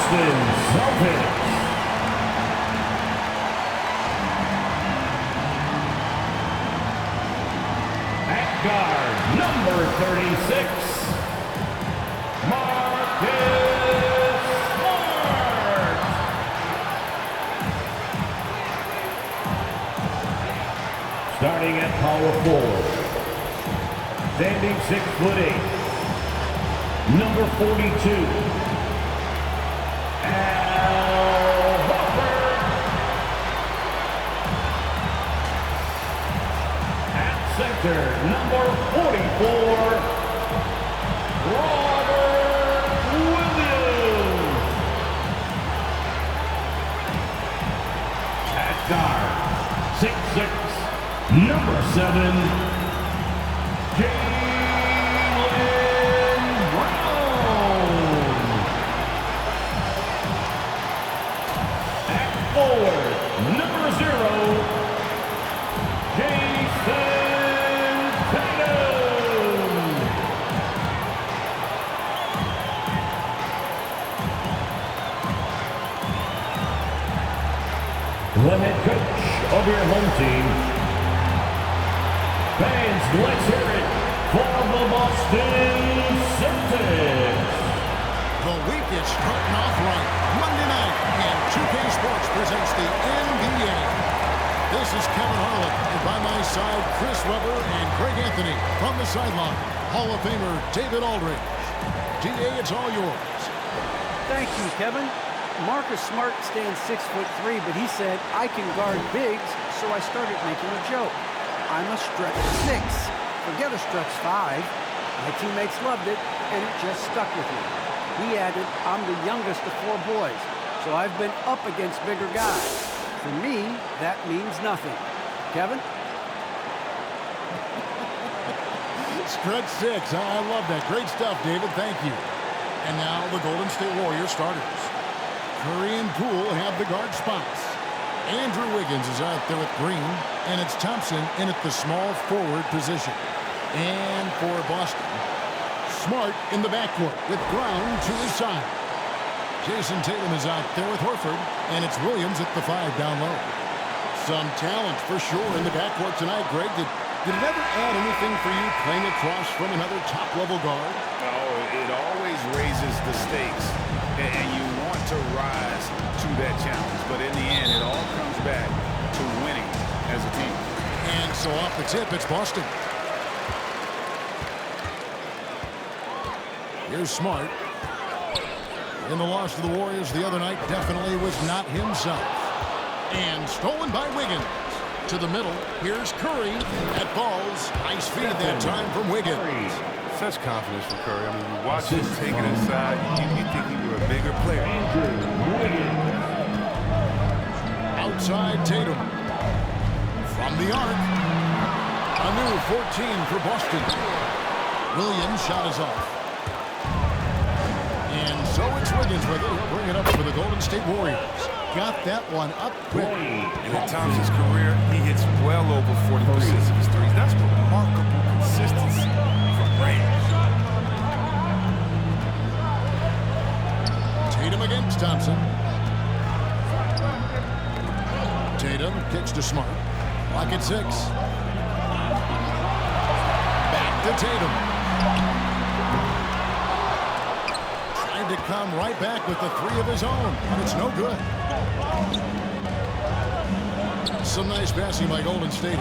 Boston Celtics. At guard, number 36, Marcus Smart. Starting at power forward, standing 6'8", number 42, Al Horford. At center, number 44, Robert Williams. At guard, 6'6", number 7, Jayson. At forward, number 0, Jayson Tatum. The head coach of your home team. Fans, let's hear it for the Boston Celtics. The week is starting off right. Monday night, and 2K Sports presents the NBA. This is Kevin Harlan, and by my side, Chris Webber and Greg Anthony. From the sideline, Hall of Famer David Aldridge. DA, it's all yours. Thank you, Kevin. Marcus Smart stands 6'3", but he said, I can guard bigs, so I started making a joke. I'm a stretch 6. Forget a stretch 5. My teammates loved it, and it just stuck with me. He added, I'm the youngest of 4 boys, so I've been up against bigger guys. For me, that means nothing. Kevin? Stretch 6. I love that. Great stuff, David. Thank you. And now the Golden State Warriors starters. Curry and Poole have the guard spots. Andrew Wiggins is out there with Green, and it's Thompson in at the small forward position. And for Boston, Smart in the backcourt with Brown to his side. Jayson Tatum is out there with Horford, and it's Williams at the 5 down low. Some talent for sure in the backcourt tonight, Greg. Did it ever add anything for you playing across from another top-level guard? Oh, it always raises the stakes, and you want to rise to that challenge. But in the end, it all comes back to winning as a team. And so off the tip, it's Boston. Here's Smart. In the loss to the Warriors the other night, definitely was not himself. And stolen by Wiggins. To the middle, here's Curry. That ball's nice feed that time from Wiggins. Such confidence from Curry. I mean, you watch him take it inside, you think he were a bigger player. Outside Tatum. From the arc. A new 14 for Boston. Williams' shot is off. And so it's Wiggins with it. Bring it up for the Golden State Warriors. Got that one up quick. And at times in his career, he hits well over 40% of his threes. That's remarkable consistency from range. Tatum against Thompson. Tatum kicks to Smart. Lock at 6. Back to Tatum. Trying to come right back with the 3 of his own, and it's no good. Some nice passing by Golden State.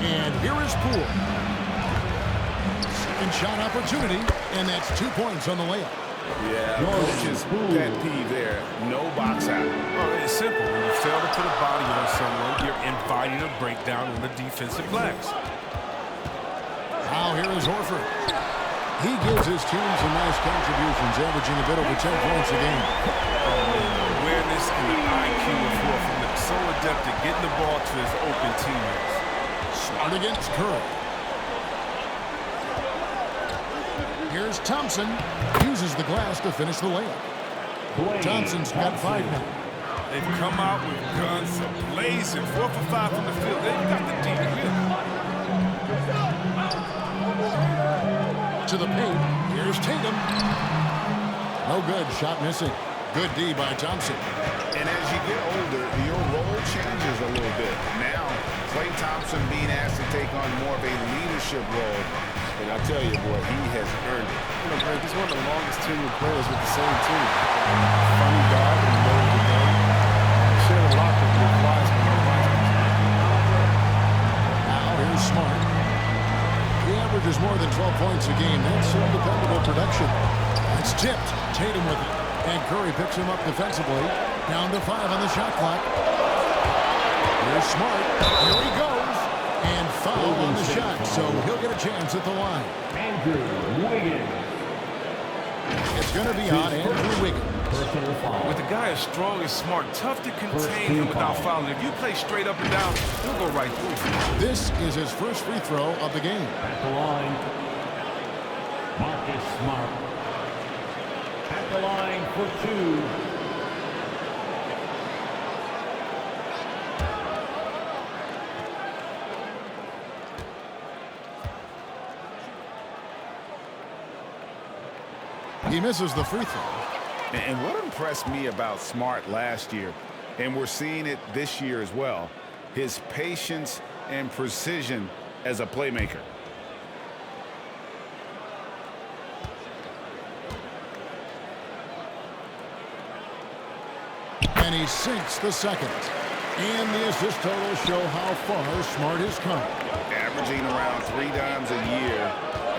And here is Poole. Second shot opportunity, and that's 2 points on the layup. Yeah, coach's pet peeve there. No box out. Well, it's simple. When you fail to put a body on someone, you're inviting a breakdown on the defensive glass. Now here is Horford. He gives his team some nice contributions, averaging a bit over 10 points a game. Awareness and the IQ of Horford. So adept at getting the ball to his open teammates. Smart against Curry. Here's Thompson. Uses the glass to finish the layup. Thompson's got 5 now. They've come out with guns blazing. 4 for 5 from the field. They've got the deep wheel. To the paint. Here's Here's Tatum. No good. Shot missing. Good D by Thompson. And as you get older, your role changes a little bit. Now, Klay Thompson being asked to take on more of a leadership role. And I tell you, boy, he has earned it. You know, Greg, he's one of the longest tenured players with the same team. Funny guy in the middle of the game. Shared a locker with Wiseman. Now here's Smart. He averages more than 12 points a game. That's some dependable production. It's tipped. Tatum with it. And Curry picks him up defensively. Down to 5 on the shot clock. Here's Smart. Here he goes. And foul on the shot, so he'll get a chance at the line. Andrew Wiggins. It's going to be on Andrew Wiggins. Personal foul. With a guy as strong as Smart, tough to contain him without fouling. If you play straight up and down, he'll go right through. This is his first free throw of the game. At the line, Marcus Smart. At the line for 2. He misses the free throw. And what impressed me about Smart last year, and we're seeing it this year as well, his patience and precision as a playmaker. And he sinks the second. And the assist total show how far Smart has come. Averaging around 3 dimes a year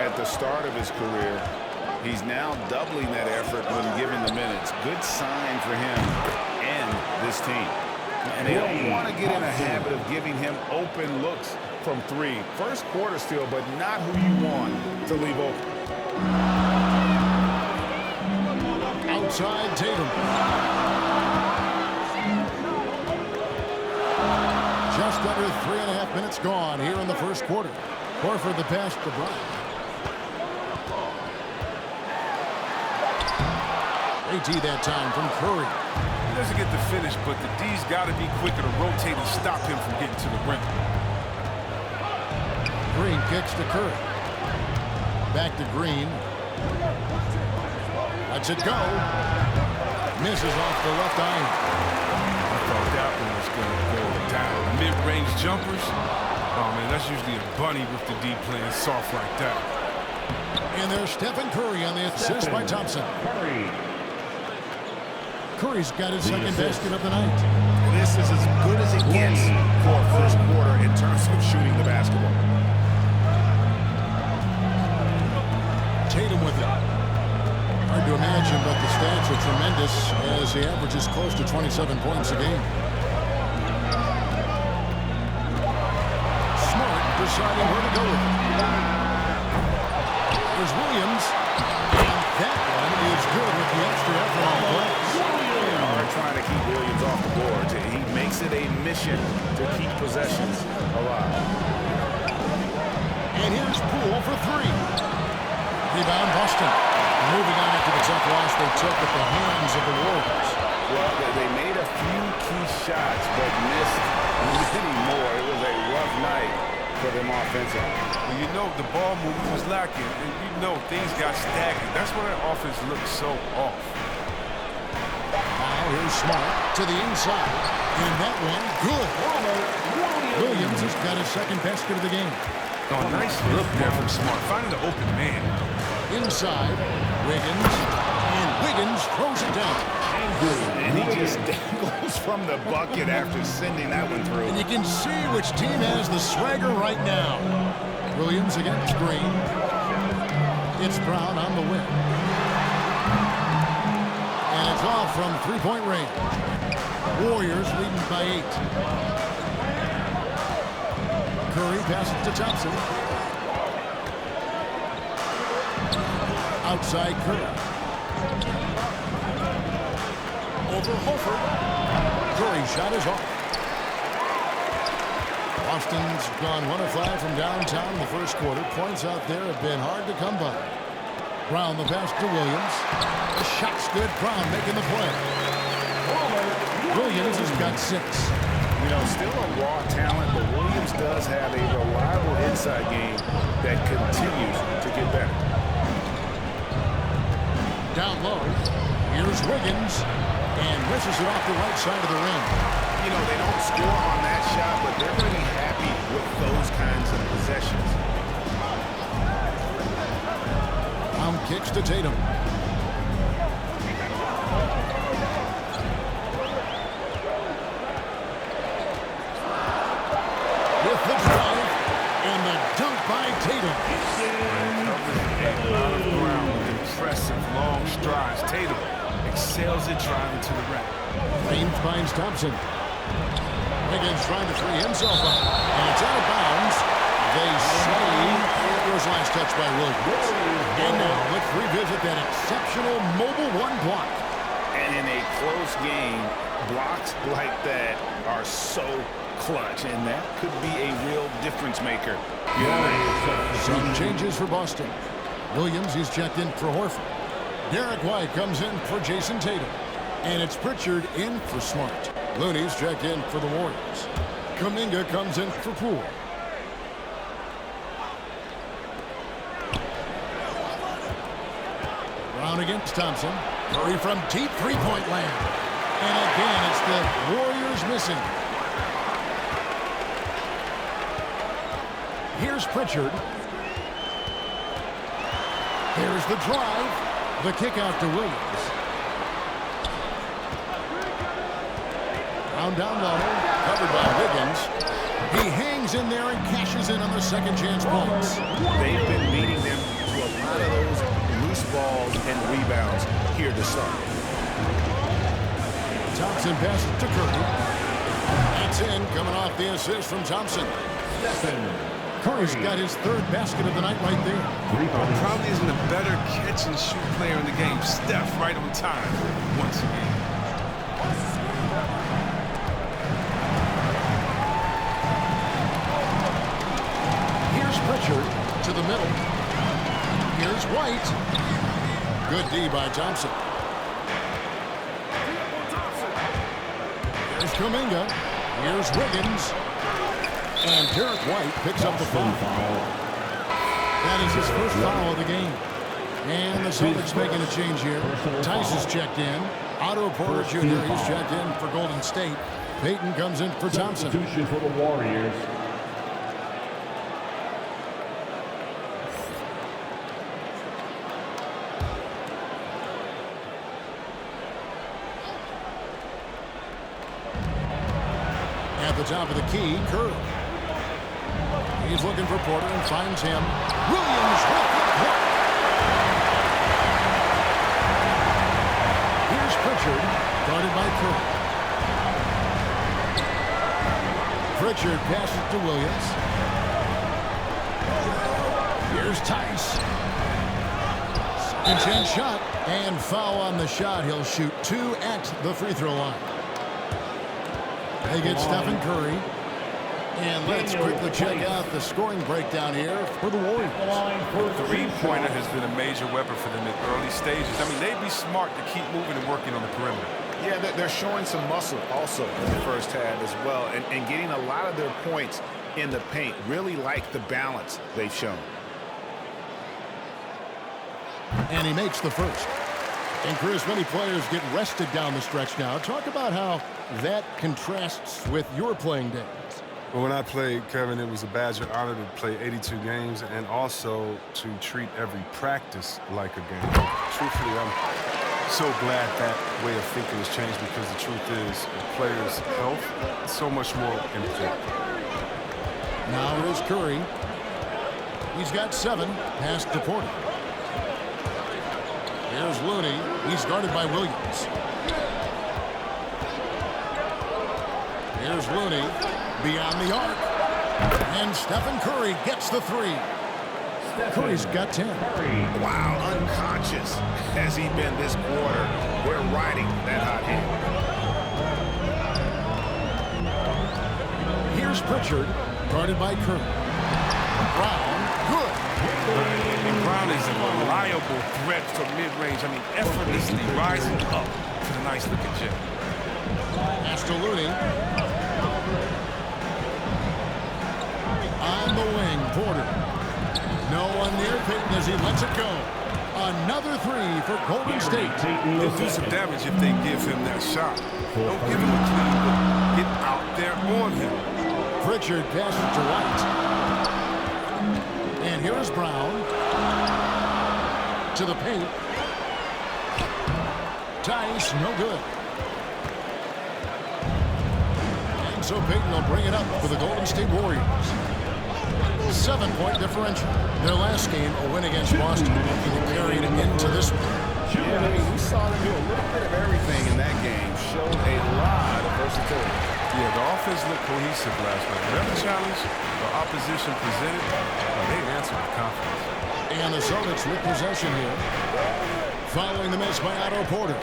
at the start of his career. He's now doubling that effort when given the minutes. Good sign for him and this team. And they don't want to get in a habit of giving him open looks from 3. First quarter still, but not who you want to leave open. Outside Tatum. Just under 3.5 minutes gone here in the first quarter. Horford the pass to Bryant. AT that time from Curry. He doesn't get the finish, but the D's got to be quicker to rotate and stop him from getting to the rim. Green kicks to Curry. Back to Green. Lets it go. Misses off the left eye. I thought that one was going to go down. Mid-range jumpers. Oh, man, that's usually a bunny with the D playing soft like that. And there's Stephen Curry on the assist by Thompson. Curry's got his second basket of the night. This is as good as it gets for a first quarter in terms of shooting the basketball. Tatum with it. Hard to imagine, but the stats are tremendous as he averages close to 27 points a game. Smart deciding where to go with it. There's Williams. And that one is good with the extra effort on the glass. They're trying to keep Williams off the board. He makes it a mission to keep possessions alive. And here's Poole for 3. Rebound Boston. Moving on after the tough loss they took at the hands of the Warriors. Well, they made a few key shots, but missed many more. It was a rough night for them offensively. Well, you know, the ball movement was lacking, and you know things got stagnant. That's why that offense looked so off. Now here's Smart to the inside. And that one, good. Williams has got his second basket of the game. Oh, nice look there from Smart, finding the open man. Inside, Wiggins. And Wiggins throws it down. And he just dangles from the bucket after sending that one through. And you can see which team has the swagger right now. Williams against Green. It's Brown on the win. And it's off from three-point range. Warriors leading by 8. Curry passes to Thompson. Outside Curry. Over Horford. Curry shot is off. Boston's gone 1 of 5 from downtown in the first quarter. Points out there have been hard to come by. Brown the pass to Williams. The shot's good. Brown making the play. Williams has got 6. You know, still a raw talent, but Williams does have a reliable inside game that continues to get better. Down low. Here's Wiggins. And misses it off the right side of the rim. You know, they don't score on that shot, but they're really happy with those kinds of possessions. Brown kicks to Tatum. With the drive, and the dunk by Tatum. A lot of ground with impressive long strides. Tatum excels at driving to the rack. Lane finds Thompson. Wiggins trying to free himself up, and it's out of bounds. They say it was last touch by Williams. And now let's revisit that exceptional mobile one block. And in a close game, blocks like that are so clutch, and that could be a real difference maker. Some changes for Boston. Williams, he's checked in for Horford. Derek White comes in for Jayson Tatum. And it's Pritchard in for Smart. Looney's checked in for the Warriors. Kuminga comes in for Poole. Brown against Thompson. Curry from deep three-point land. And again, it's the Warriors missing. Here's Pritchard. Here's the drive. The kick out to Williams. Brown down low. Covered by Wiggins. He hangs in there and cashes in on the second chance points. They've been beating them to a lot of those loose balls and rebounds here to start. Thompson passes to Curry. That's in, coming off the assist from Thompson. Curry's got his third basket of the night right there. Probably isn't a better catch-and-shoot player in the game. Steph right on time once again. Here's Pritchard to the middle. Here's White. Good D by Thompson. Here's Kuminga. Here's Wiggins. And Derek White picks up the foul. That is his first foul of the game. And the Celtics making a change here. Tice is checked in. Otto Porter Jr. he's checked in for Golden State. Payton comes in for Thompson. Substitution for the Warriors. At the top of the key, Curry. He's looking for Porter and finds him. Williams with the block. Here's Pritchard, guarded by Curry. Pritchard passes to Williams. Here's Tice. Second chance shot, and foul on the shot. He'll shoot 2 at the free throw line. They get Stephen Curry. And let's quickly check out the scoring breakdown here for the Warriors. The three-pointer has been a major weapon for them at early stages. I mean, they'd be smart to keep moving and working on the perimeter. Yeah, they're showing some muscle also in the first half as well, and getting a lot of their points in the paint. Really like the balance they've shown. And he makes the first. And Chris, many players get rested down the stretch now. Talk about how that contrasts with your playing days. Well, when I played, Kevin, it was a badge of honor to play 82 games and also to treat every practice like a game. Truthfully, I'm so glad that way of thinking has changed because the truth is the players' health is so much more important. Now here's Curry. He's got 7. Pass to Porter. Here's Looney. He's guarded by Williams. Here's Looney. Beyond the arc. And Stephen Curry gets the 3. Curry's got 10. Wow, unconscious has he been this quarter. We're riding that hot hand. Here's Pritchard, guarded by Curry. Brown, good. And Brown is a reliable threat from mid-range. I mean, effortlessly rising up to the nice-looking gym. Pass to Looney. On the wing, Porter. No one near Payton as he lets it go. Another three for Golden State. They'll do some damage if they give him that shot. Don't give him a clean look. Get out there on him. Pritchard passes to White. And here is Brown. To the paint. Tice, no good. And so Payton will bring it up for the Golden State Warriors. 7-point differential. Their last game, a win against Boston, and it carried into this one. Yeah, I mean, we saw them do a little bit of everything in that game. Showed a lot of versatility. Yeah, the offense looked cohesive last night. Whatever challenge the opposition presented, they answered with confidence. And the Celtics with possession here. Following the miss by Otto Porter.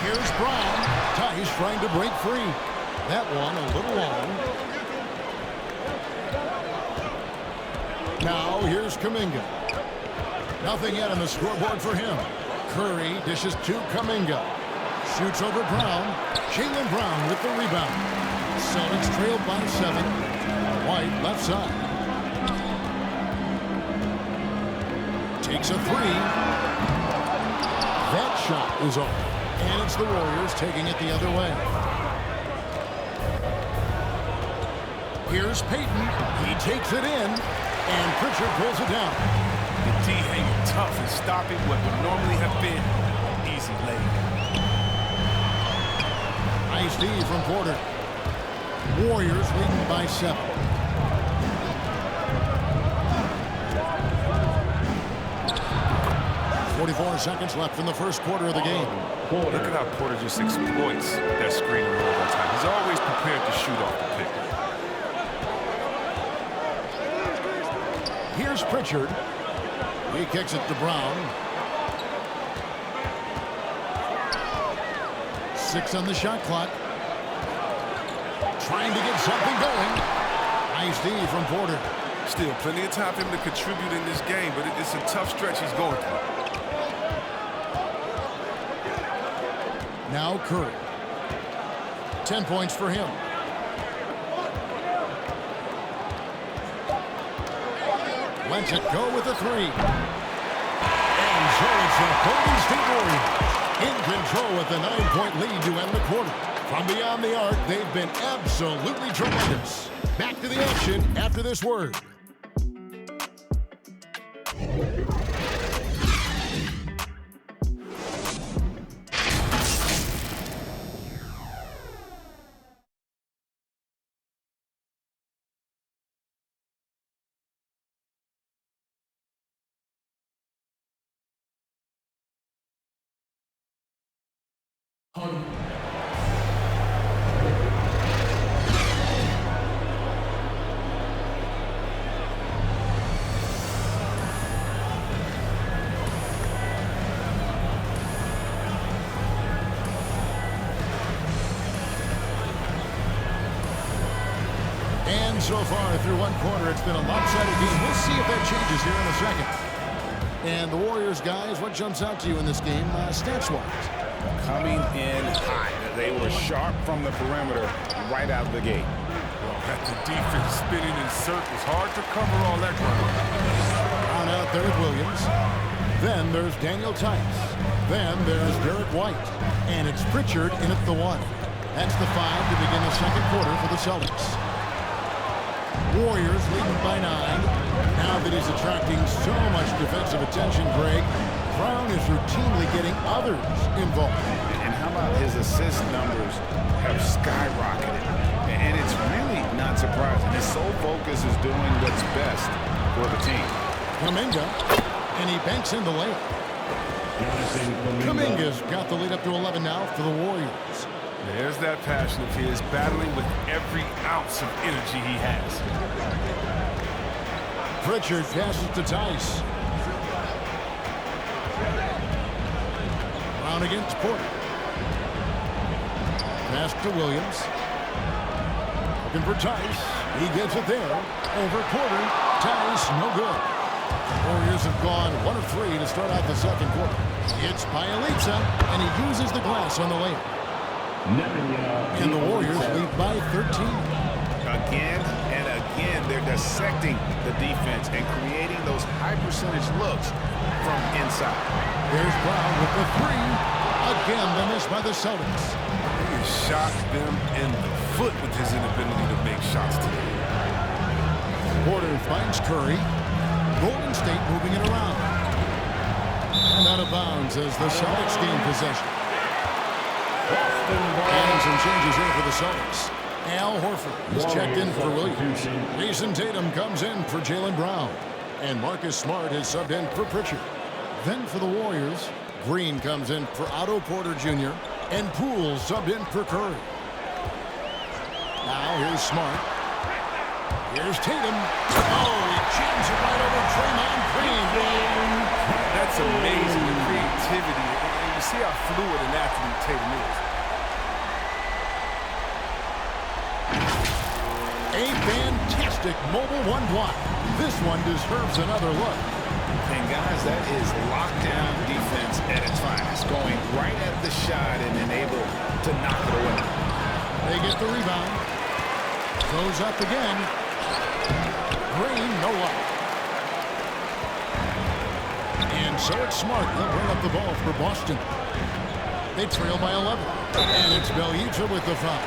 Here's Brown. Tice trying to break free. That one a little long. Now here's Kuminga. Nothing yet on the scoreboard for him. Curry dishes to Kuminga. Shoots over Brown. Jaylen Brown with the rebound. Celtics trailed by 7. White left side. Takes a three. That shot is off. And it's the Warriors taking it the other way. Here's Payton. He takes it in. And Pritchard pulls it down. The D hanging tough and stopping what would normally have been easy lane. Nice D from Porter. Warriors leading by 7. .44 seconds left in the first quarter of the game. Look at how Porter just exploits that screen all the time. He's always prepared to shoot off the pick. Here's Pritchard. He kicks it to Brown. 6 on the shot clock. Trying to get something going. Nice D from Porter. Still plenty of time for him to contribute in this game, but it's a tough stretch he's going through. Now Curry. 10 points for him. Lets it go with a 3. And so it's the Golden State Warriors in control with a 9-point lead to end the quarter. From beyond the arc, they've been absolutely tremendous. Back to the action after this word. And so far through one quarter, it's been a lopsided game. We'll see if that changes here in a second. And the Warriors, guys, what jumps out to you in this game, stats-wise? Coming in hot. They were sharp from the perimeter right out of the gate. Well, got the defense spinning in circles. Hard to cover all that ground. On out there is Williams. Then there's Daniel Tice. Then there's Derek White. And it's Pritchard in at the 1. That's the 5 to begin the second quarter for the Celtics. Warriors leading by 9. Now that he's attracting so much defensive attention, Greg, Brown is routinely getting others involved. And how about his assist numbers have skyrocketed? And it's really not surprising. His sole focus is doing what's best for the team. Kuminga, and he banks in the layup. Kuminga's got the lead up to 11 now for the Warriors. There's that passion of his, battling with every ounce of energy he has. Pritchard passes to Tice. Brown against Porter. Pass to Williams. Looking for Tice. He gets it there. Over Porter. Tice, no good. Warriors have gone 1 of 3 to start out the second quarter. It's Bielitsa, and he uses the glass on the layup. And the Warriors lead by 13. Again and again, they're dissecting the defense and creating those high percentage looks from inside. Here's Brown with the three. Again, the miss by the Celtics. He has shot them in the foot with his inability to make shots today. Porter finds Curry. Golden State moving it around. And out of bounds as the Celtics gain possession. And some changes here for the Celtics. Al Horford is checked in for Williams. Jayson Tatum comes in for Jaylen Brown. And Marcus Smart is subbed in for Pritchard. Then for the Warriors, Green comes in for Otto Porter Jr. And Poole subbed in for Curry. Now here's Smart. Here's Tatum. Oh, he jams it right over Draymond Green. That's amazing, the creativity. And you see how fluid an athlete Tatum is. A fantastic mobile one block. This one deserves another look. And guys, that is lockdown defense at its finest. Going right at the shot and then able to knock it away. They get the rebound. Goes up again. Green, no luck. And so it's Smart. They'll bring up the ball for Boston. They trail by 11. And it's Bjelica with the foul.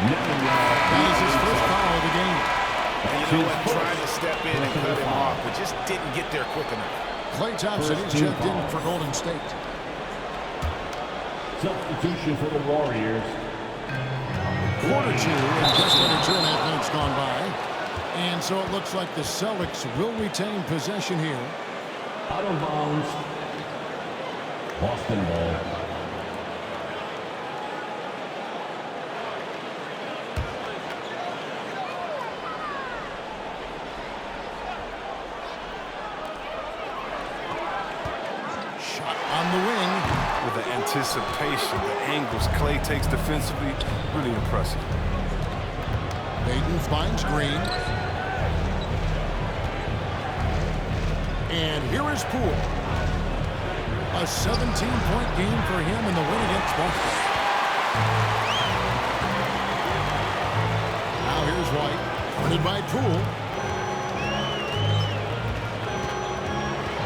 That is his first foul of the game. And you know what? Trying to step in and cut him off, but just didn't get there quick enough. Klay Thompson is checked in for Golden State. Substitution for the Warriors. Quarter two, and just under 2.5 minutes gone by. And so it looks like the Celtics will retain possession here. Out of bounds. Boston ball. Shot on the wing. With the anticipation, the angles Klay takes defensively, really impressive. Tatum finds Green. And here is Poole. A 17-point game for him in the win against Boston. Now here's White. Guarded by Poole.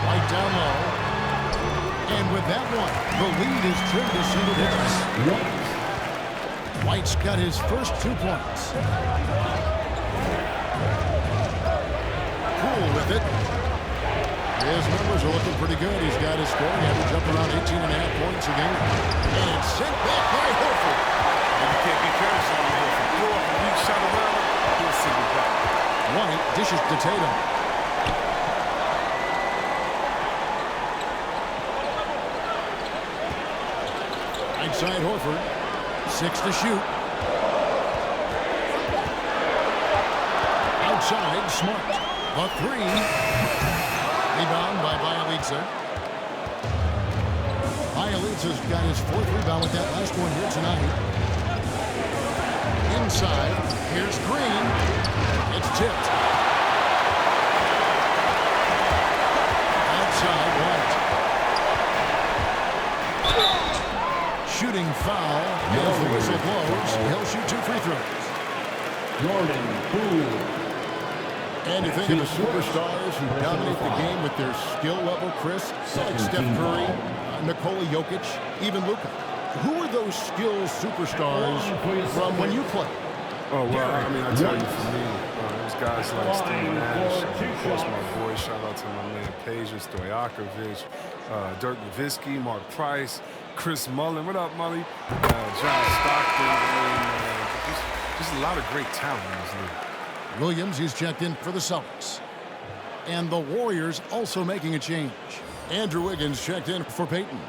White down low. And with that one, the lead is trimmed to single digits. White's got his first 2 points. Poole with it. His numbers are looking pretty good. He's got his scoring average up around 18.5 points a game. And it's sent back by Horford. And you can't be careless on Horford. Throw up a weak shot around him, he'll send it back. White dishes to Tatum. Right side Horford. 6 to shoot. Outside Smart. A 3. Rebound by Bjelica. Bjelica's got his 4th rebound with that last one here tonight. Inside, here's Green. It's tipped. Outside, White. Shooting foul. As the whistle blows, he'll shoot 2 free throws. Jordan Poole. And you think of the superstars who dominate the game with their skill level, Chris, like Steph Curry, Nikola Jokic, even Luka. Who are those skills superstars from when you played? Oh, well, I mean, I tell you, for me, there's guys like Steve Nash, of course, my boy, shout out to my man, Peja Stojakovic, Dirk Nowitzki, Mark Price, Chris Mullin. What up, Mully? John Stockton. Just a lot of great talent in this league. Williams is checked in for the Celtics. And the Warriors also making a change. Andrew Wiggins checked in for Peyton.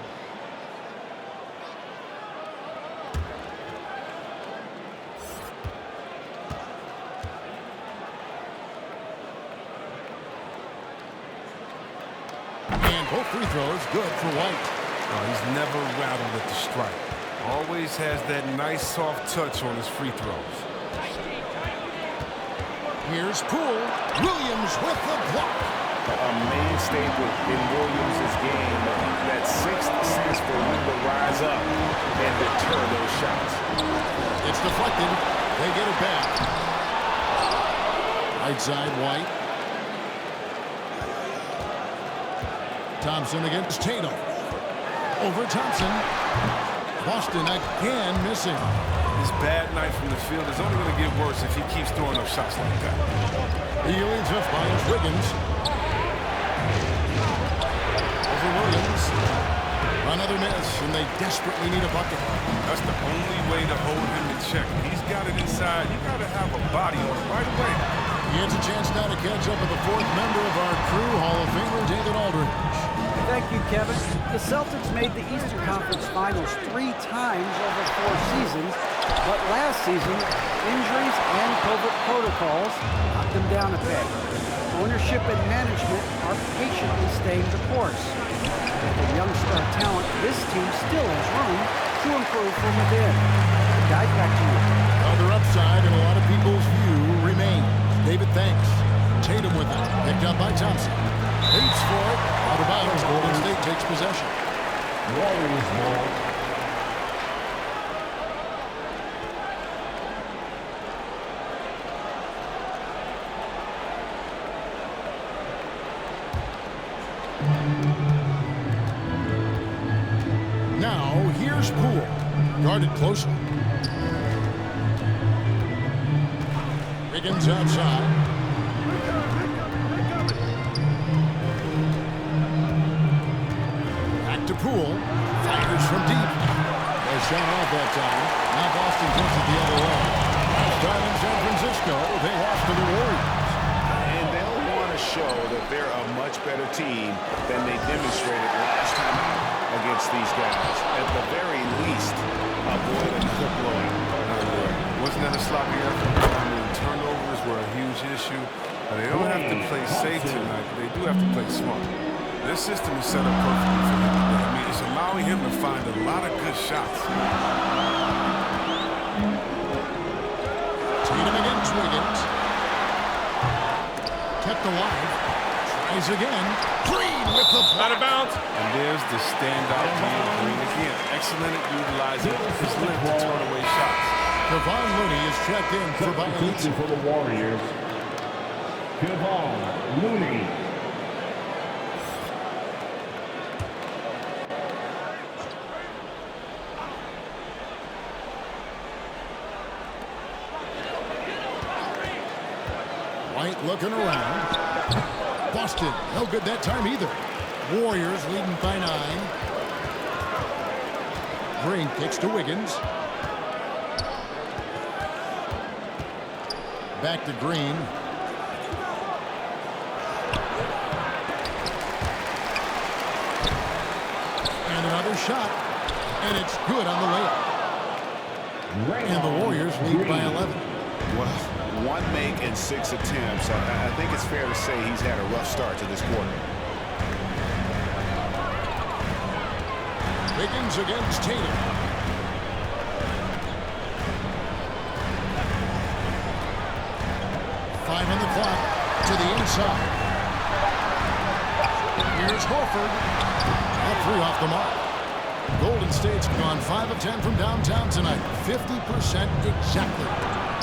And both free throws good for White. He's never rattled at the stripe. Always has that nice soft touch on his free throws. Here's Poole. Williams with the block. A main staple in Williams' game. That 6th sense for when to rise up and deter those shots. It's deflected. They get it back. Right side, White. Thompson against Tatum. Over Thompson. Boston again missing. His bad night from the field is only going to get worse if he keeps throwing up shots like that. He leads us by Wiggins. Over Williams. Another miss, and they desperately need a bucket. That's the only way to hold him in check. He's got it inside. You got to have a body on it right away. He has a chance now to catch up with the fourth member of our crew, Hall of Famer David Aldridge. Thank you, Kevin. The Celtics made the Eastern Conference Finals 3 times over 4 seasons, but last season, injuries and COVID protocols knocked them down a peg. Ownership and management are patiently staying the course. With the young star talent, this team still has room to improve from within. Guys, back to you. Other upside in a lot of people's view remains. David thanks. Tatum with it. Picked up by Thompson. Leaps for it. Out of bounds. Golden State takes possession. Warriors ball. Now, here's Poole. Guarded closely. Wiggins outside. Back to Poole. Fires from deep. They shot off that time. Now Boston takes it the other way. Last time in San Francisco, they lost to the Warriors. And they'll want to show that they're a much better team than they demonstrated last time out against these guys. At the very least, avoid another blowout. Wasn't that a sloppy effort? I mean, turnovers were a huge issue. They don't have to play safe tonight, but they do have to play smart. This system is set up perfectly for him today. I mean, it's allowing him to find a lot of good shots. Tatum against Wiggins. Kept alive. Tries again. Green with the Out of bounds. And there's the standout Jayson Green again. Excellent at utilizing his length to turn away shots. Kevon Looney is checked in for Substitution for the Warriors. Kevon Looney. White looking around. Boston, no good that time either. Warriors leading by 9. Green kicks to Wiggins. Back to Green. And another shot. And it's good on the layup. And the Warriors lead by 11. Well, 1 make and 6 attempts. I think it's fair to say he's had a rough start to this quarter. Wiggins against Tatum. Five on the clock to the inside. Here's Horford. All 3 off the mark. Golden State's gone 5 of 10 from downtown tonight. 50% exactly.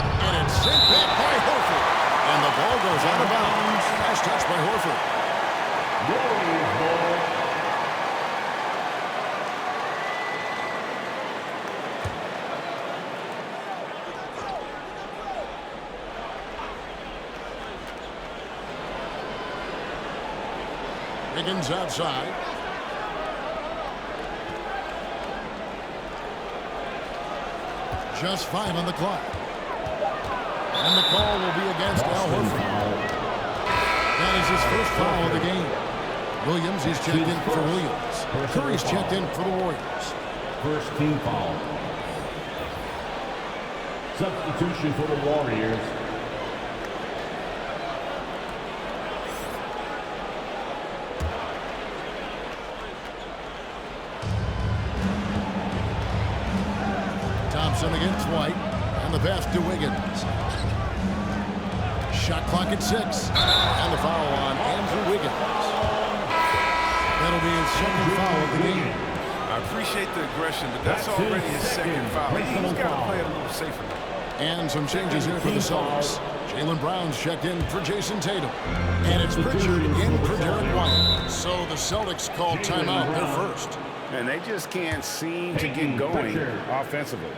And it's sent back by Horford. And the ball goes out of bounds. Nice touch by Horford. Warriors ball. Wiggins outside. Just 5 on the clock. And the call will be against Al Horford. That is his first foul of the game. Williams is checked in for Williams. Curry's checked in for the Warriors. First team foul. Substitution for the Warriors. Thompson against White. And the pass to Wiggins. Shot clock at 6. And the foul on Andrew Wiggins. That'll be his second foul of the game. I appreciate the aggression, but that's already his second foul. He's got to play it a little safer. And some changes here for the Celtics. Jaylen Brown's checked in for Jayson Tatum. And it's Pritchard in for Derek White. So the Celtics called timeout. They're first. And they just can't seem to get going offensively.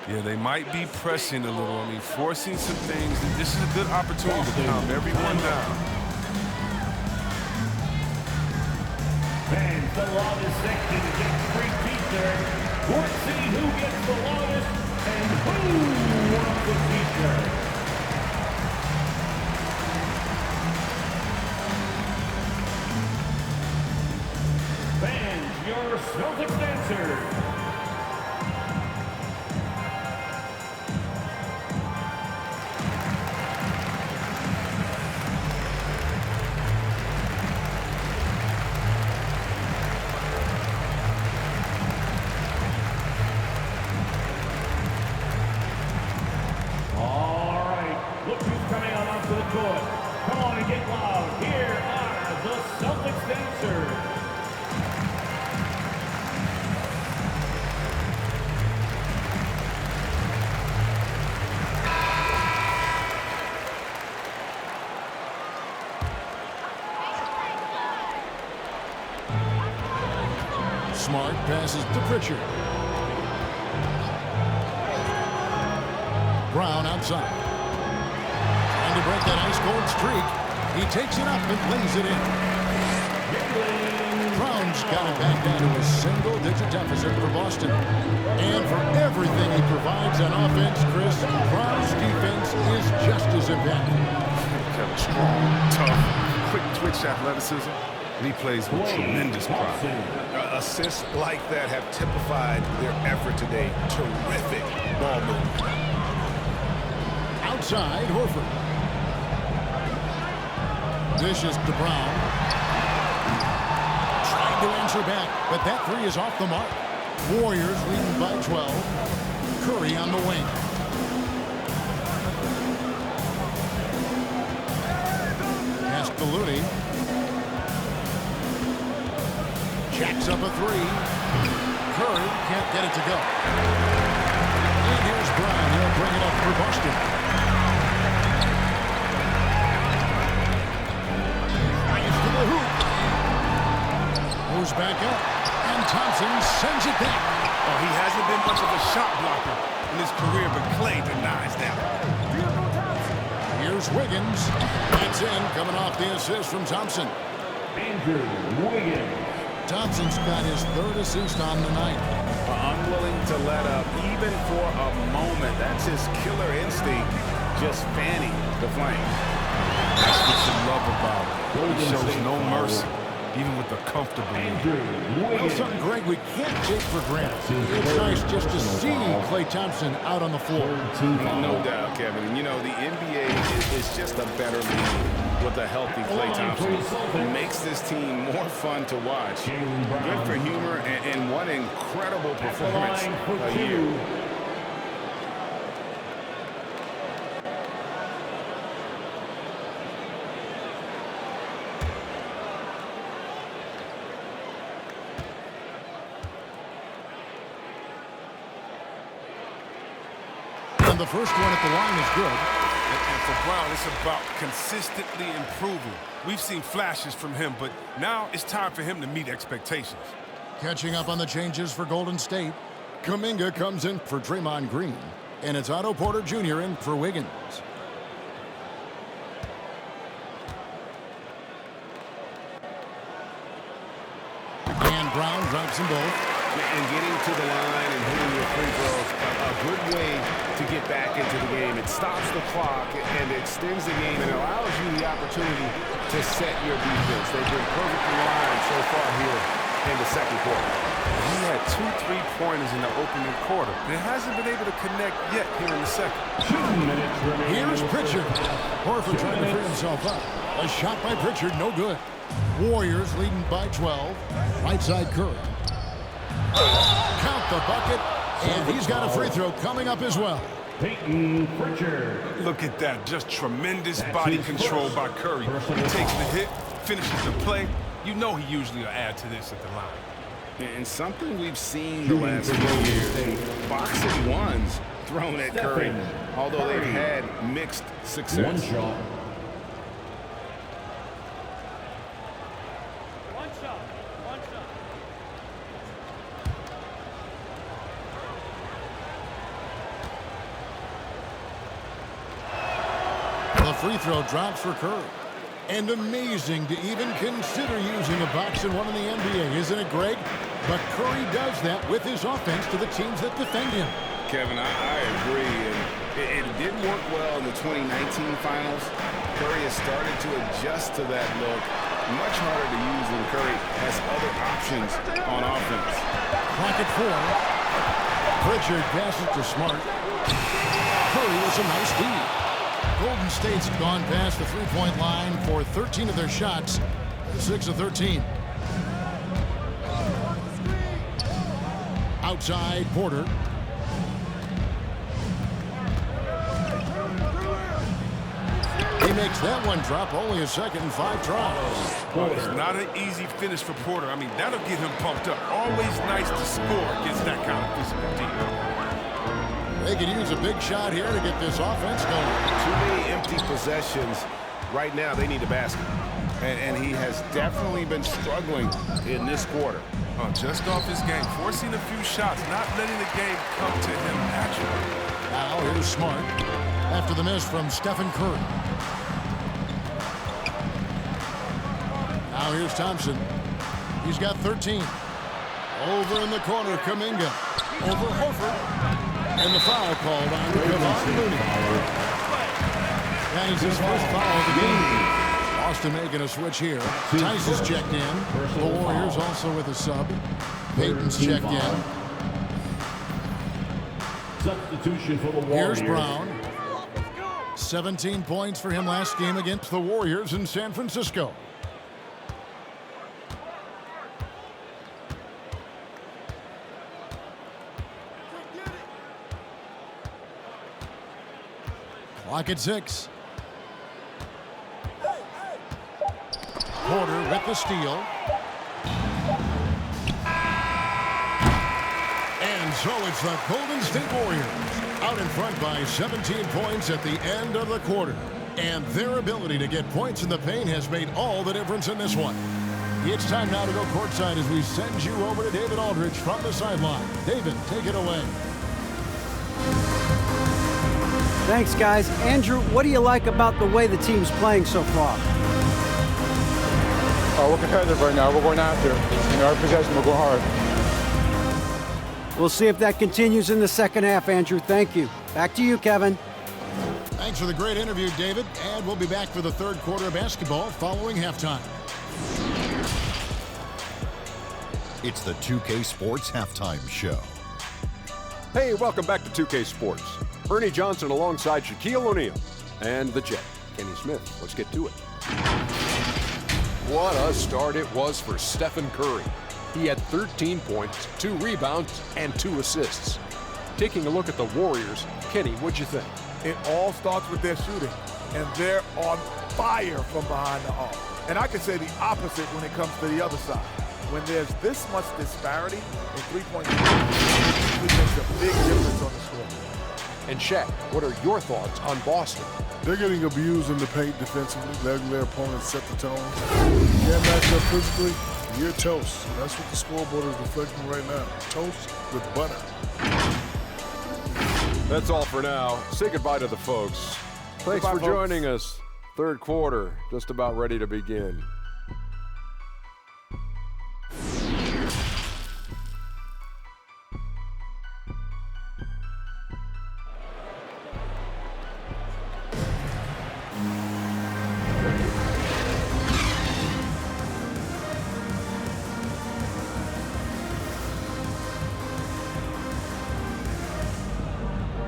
Yeah, they might be pressing a little. I mean, forcing some things. This is a good opportunity to calm everyone down. Fans, the longest section gets free t-shirt. Let's see who gets the longest and who wants the t-shirt. Fans, your Celtics dancers. Come on and get loud. Here are the Celtics dancers. Smart passes to Pritchard. Brown outside. To break that ice-cold streak. He takes it up and lays it in. Brown's got it back down to a single-digit deficit for Boston. And for everything he provides on offense, Chris, Brown's defense is just as impactful. Strong, tough, quick-twitch athleticism, and he plays with tremendous pride. Assists like that have typified their effort today. Terrific ball movement. Outside, Horford. Dishes to Brown. Trying to answer back, but that three is off the mark. Warriors leading by 12. Curry on the wing. Pass to Looney. Jacks up a three. Curry can't get it to go. And here's Brown. He'll bring it up for Boston. Goes back up, and Thompson sends it back. Oh, he hasn't been much of a shot blocker in his career, but Clay denies that. Here's Wiggins. That's in, coming off the assist from Thompson. Andrew Wiggins. Thompson's got his third assist on the night. Unwilling to let up, even for a moment. That's his killer instinct, just fanning the flame. That's what you love about it. He shows no mercy, even with the comfortable lead. Well, something, Greg, we can't take for granted. It's nice just to see Klay Thompson out on the floor. No doubt, Kevin. And, you know, the NBA is just a better league with a healthy Klay Thompson. It makes this team more fun to watch. Good for humor and one incredible performance a year. And the first one at the line is good. And for Brown, it's about consistently improving. We've seen flashes from him, but now it's time for him to meet expectations. Catching up on the changes for Golden State. Kuminga comes in for Draymond Green. And it's Otto Porter Jr. in for Wiggins. And Brown drops them both. And getting to the line and hitting your free throws, a good way to get back into the game. It stops the clock and extends the game and allows you the opportunity to set your defense. They've been perfectly lined so far here in the second quarter. He had 2 3-pointers in the opening quarter, and hasn't been able to connect yet here in the second. 2 minutes remaining. Here's Pritchard. Horford trying to free himself up. A shot by Pritchard, no good. Warriors leading by 12. Right side Curry. Count the bucket, and he's got a free throw coming up as well. Peyton Pritchard. Look at that, just tremendous body control by Curry. He takes the hit, finishes the play. You know he usually will add to this at the line. And something we've seen the last few years, boxing ones thrown at Curry, although they've had mixed success. One shot. The free throw drops for Curry. And amazing to even consider using a box and one in the NBA, isn't it, Greg? But Curry does that with his offense to the teams that defend him. Kevin, I agree. And it didn't work well in the 2019 finals. Curry has started to adjust to that look. Much harder to use when Curry has other options on offense. Clock at 4. Pritchard passes to Smart. Curry with a nice lead. Golden State's gone past the three-point line for 13 of their shots, 6 of 13. Outside, Porter. He makes that one drop, only a second and 5 tries. Well, it's not an easy finish for Porter. I mean, that'll get him pumped up. Always nice to score against that kind of physical team. They could use a big shot here to get this offense going. Too many empty possessions. Right now, they need a basket. And he has definitely been struggling in this quarter. Just off his game, forcing a few shots, not letting the game come to him naturally. Now here's Smart after the miss from Stephen Curry. Now here's Thompson. He's got 13. Over in the corner, Kuminga. Over Horford. And the foul called on Kevon Looney. That is his first foul of the game. Boston making a switch here. Tice is checked in. The Warriors also with a sub. Payton's checked in. Substitution for the Warriors. Here's Brown. 17 points for him last game against the Warriors in San Francisco. Clock at 6. Porter with the steal. And so it's the Golden State Warriors out in front by 17 points at the end of the quarter. And their ability to get points in the paint has made all the difference in this one. It's time now to go courtside as we send you over to David Aldridge from the sideline. David, take it away. Thanks, guys. Andrew, what do you like about the way the team's playing so far? We're competitive right now. We're going after it. Our possession will go hard. We'll see if that continues in the second half, Andrew. Thank you. Back to you, Kevin. Thanks for the great interview, David. And we'll be back for the third quarter of basketball following halftime. It's the 2K Sports Halftime Show. Hey, welcome back to 2K Sports. Ernie Johnson alongside Shaquille O'Neal and the Jet, Kenny Smith. Let's get to it. What a start it was for Stephen Curry. He had 13 points, 2 rebounds, and 2 assists. Taking a look at the Warriors, Kenny, what'd you think? It all starts with their shooting, and they're on fire from behind the arc. And I can say the opposite when it comes to the other side. When there's this much disparity in three-point shooting, it makes a big difference on the scoreboard. And Shaq, what are your thoughts on Boston? They're getting abused in the paint defensively, letting their opponents set the tone. You can't match up physically, you're toast. That's what the scoreboard is reflecting right now. Toast with butter. That's all for now. Say goodbye to the folks. Thanks for joining us. Third quarter, just about ready to begin.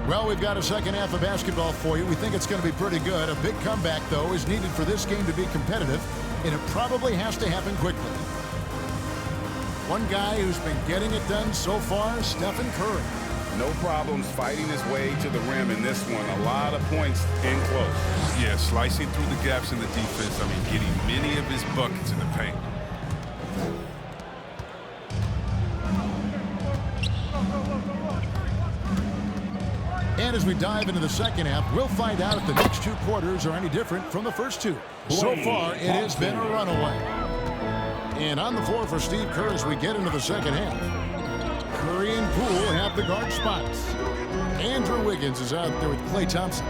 Well, we've got a second half of basketball for you. We think it's going to be pretty good. A big comeback, though, is needed for this game to be competitive, and it probably has to happen quickly. One guy who's been getting it done so far, Stephen Curry. No problems fighting his way to the rim in this one. A lot of points in close. Yeah, slicing through the gaps in the defense. I mean, getting many of his buckets in the paint. as we dive into the second half, we'll find out if the next two quarters are any different from the first two. So far, it has been a runaway. And on the floor for Steve Kerr as we get into the second half. Curry and Poole have the guard spots. Andrew Wiggins is out there with Klay Thompson.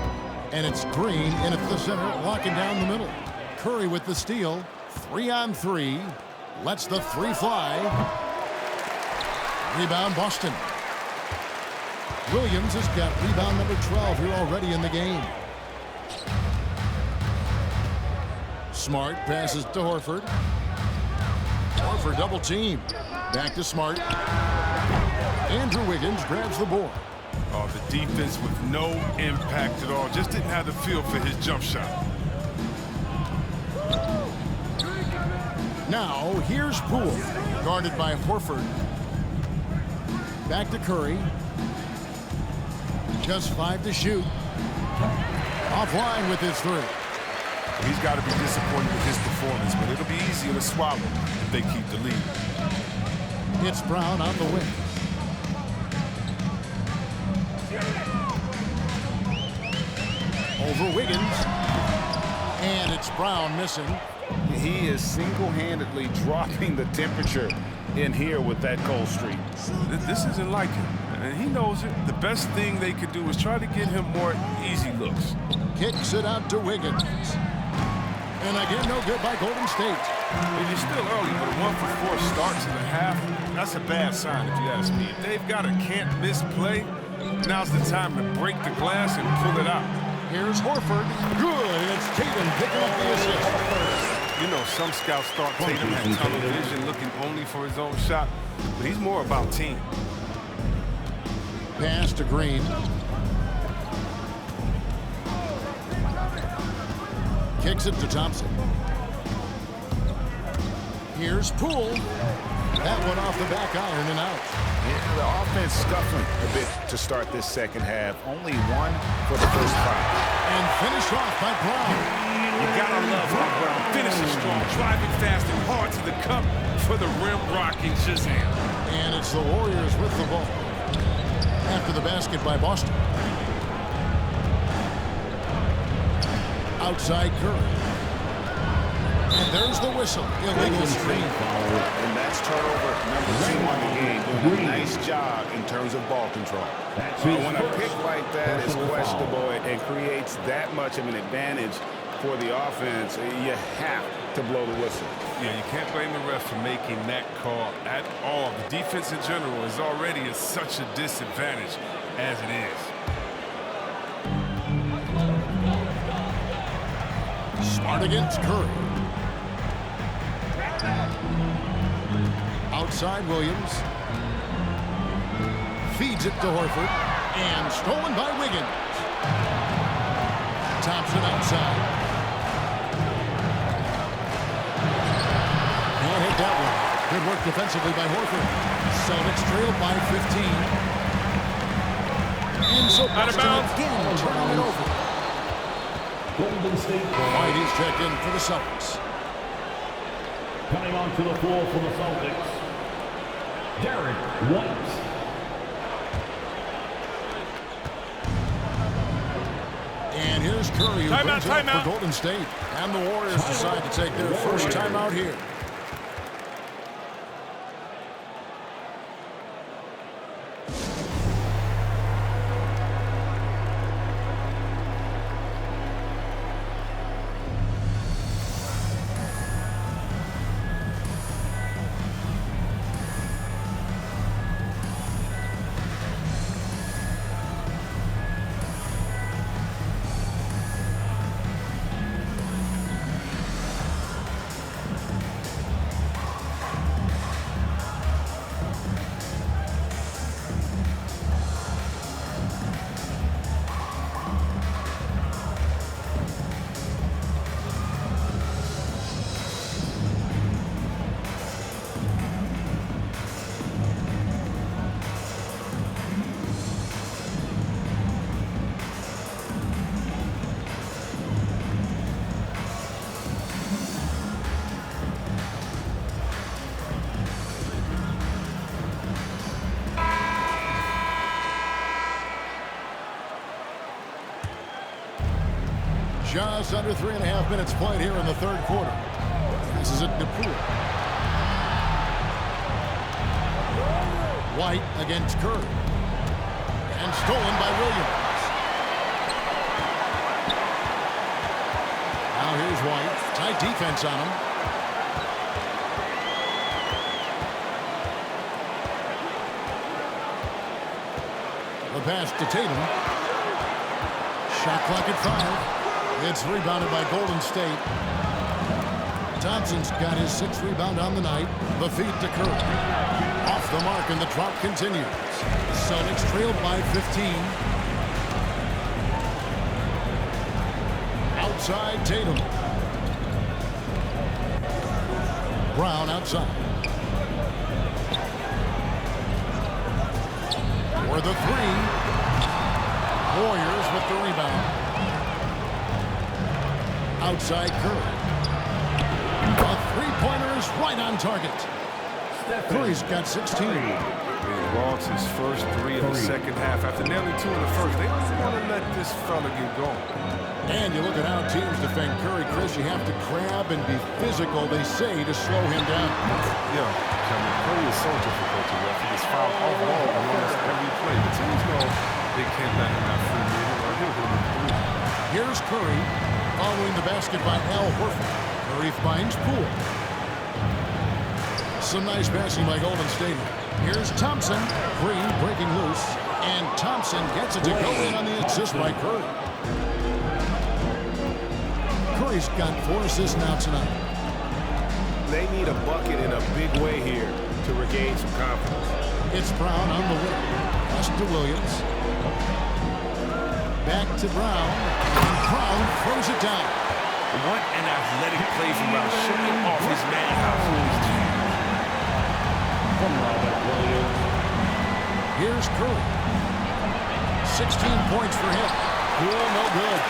And it's Green in at the center, locking down the middle. Curry with the steal. 3-on-3. Lets the three fly. Rebound Boston. Williams has got rebound number 12 here already in the game. Smart passes to Horford. Horford double team. Back to Smart. Andrew Wiggins grabs the board. Oh, the defense with no impact at all. Just didn't have the feel for his jump shot. Now, here's Poole, guarded by Horford. Back to Curry. Just 5 to shoot. Offline with his three. He's got to be disappointed with his performance, but it'll be easier to swallow if they keep the lead. It's Brown on the wing. Over Wiggins. And it's Brown missing. He is single-handedly dropping the temperature in here with that cold streak. This isn't like him, and he knows it. The best thing they could do is try to get him more easy looks. Kicks it out to Wiggins. And again, no good by Golden State. It's still early, but a 1-for-4 start to the half, that's a bad sign if you ask me. If they've got a can't-miss play, now's the time to break the glass and pull it out. Here's Horford. Good, and it's Tatum picking up the assist. You know, some scouts thought Tatum had tunnel vision looking only for his own shot, but he's more about team. Pass to Green. Kicks it to Thompson. Here's Poole. That one off the back iron and out. Yeah, the offense scuffling a bit to start this second half. Only one for the first 5. And finished off by Brown. You gotta love how Brown finishes strong, driving fast and hard to the cup for the rim rocking Shazam. And it's the Warriors with the ball. After the basket by Boston. Outside Curry. And there's the whistle. Illegal screen. And that's turnover number 2 on the game. Doing a nice job in terms of ball control. When a pick like that is questionable and creates that much of an advantage for the offense, you have to blow the whistle. Yeah, you can't blame the ref for making that call at all. The defense in general is already at such a disadvantage as it is. Smart against Curry. Outside Williams. Feeds it to Horford. And stolen by Wiggins. Thompson outside. Can't hit that one. Good work defensively by Horford. Celtics trail by 15. And so Boston again turning it over. Golden State. Whitey's checked in for the Celtics. Coming onto the floor for the Celtics, Derek White. And here's Curry, who brings it up for Golden State. And the Warriors decide to take their first timeout here. Just under 3.5 minutes played here in the third quarter. This is it to Poole. White against Curry. And stolen by Williams. Now here's White. Tight defense on him. The pass to Tatum. Shot clock at 5. It's rebounded by Golden State. Thompson's got his 6th rebound on the night. The feed to Curry. Off the mark, and the drop continues. The Celtics trailed by 15. Outside Tatum. Brown outside. For the 3. Warriors with the rebound. Outside Curry. A three-pointer is right on target. Curry's got 16. He lost his first 3 of the second half after nearly 2 in the first. They don't want to let this fella get going. And you look at how teams defend Curry, Chris, you have to grab and be physical, they say, to slow him down. Yeah, Kevin, Curry is so difficult to ref. He gets fouled off ball almost every play. The teams know they can't let him have free movement or he'll hit him 3. Here's Curry following the basket by Al Horford. Curry finds Poole. Some nice passing by Golden State. Here's Thompson. Green breaking loose. And Thompson gets it to go in on the assist by Curry. Curry's got 4 assists now tonight. They need a bucket in a big way here to regain some confidence. It's Brown on the wing. Pass to Williams. Back to Brown. And Brown throws it down. What an athletic play from Brown, showing off his madhouse. Here's Curry. 16 points for him. Poole, no good.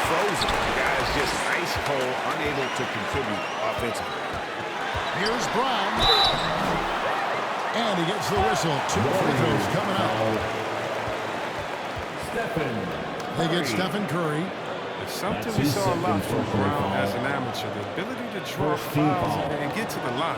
Frozen. The guy is just ice cold, unable to contribute offensively. Here's Brown. And he gets the whistle. 2 free throws coming up. They get Stephen Curry. It's something we saw a lot from Brown as an amateur, the ability to draw fouls and get to the line.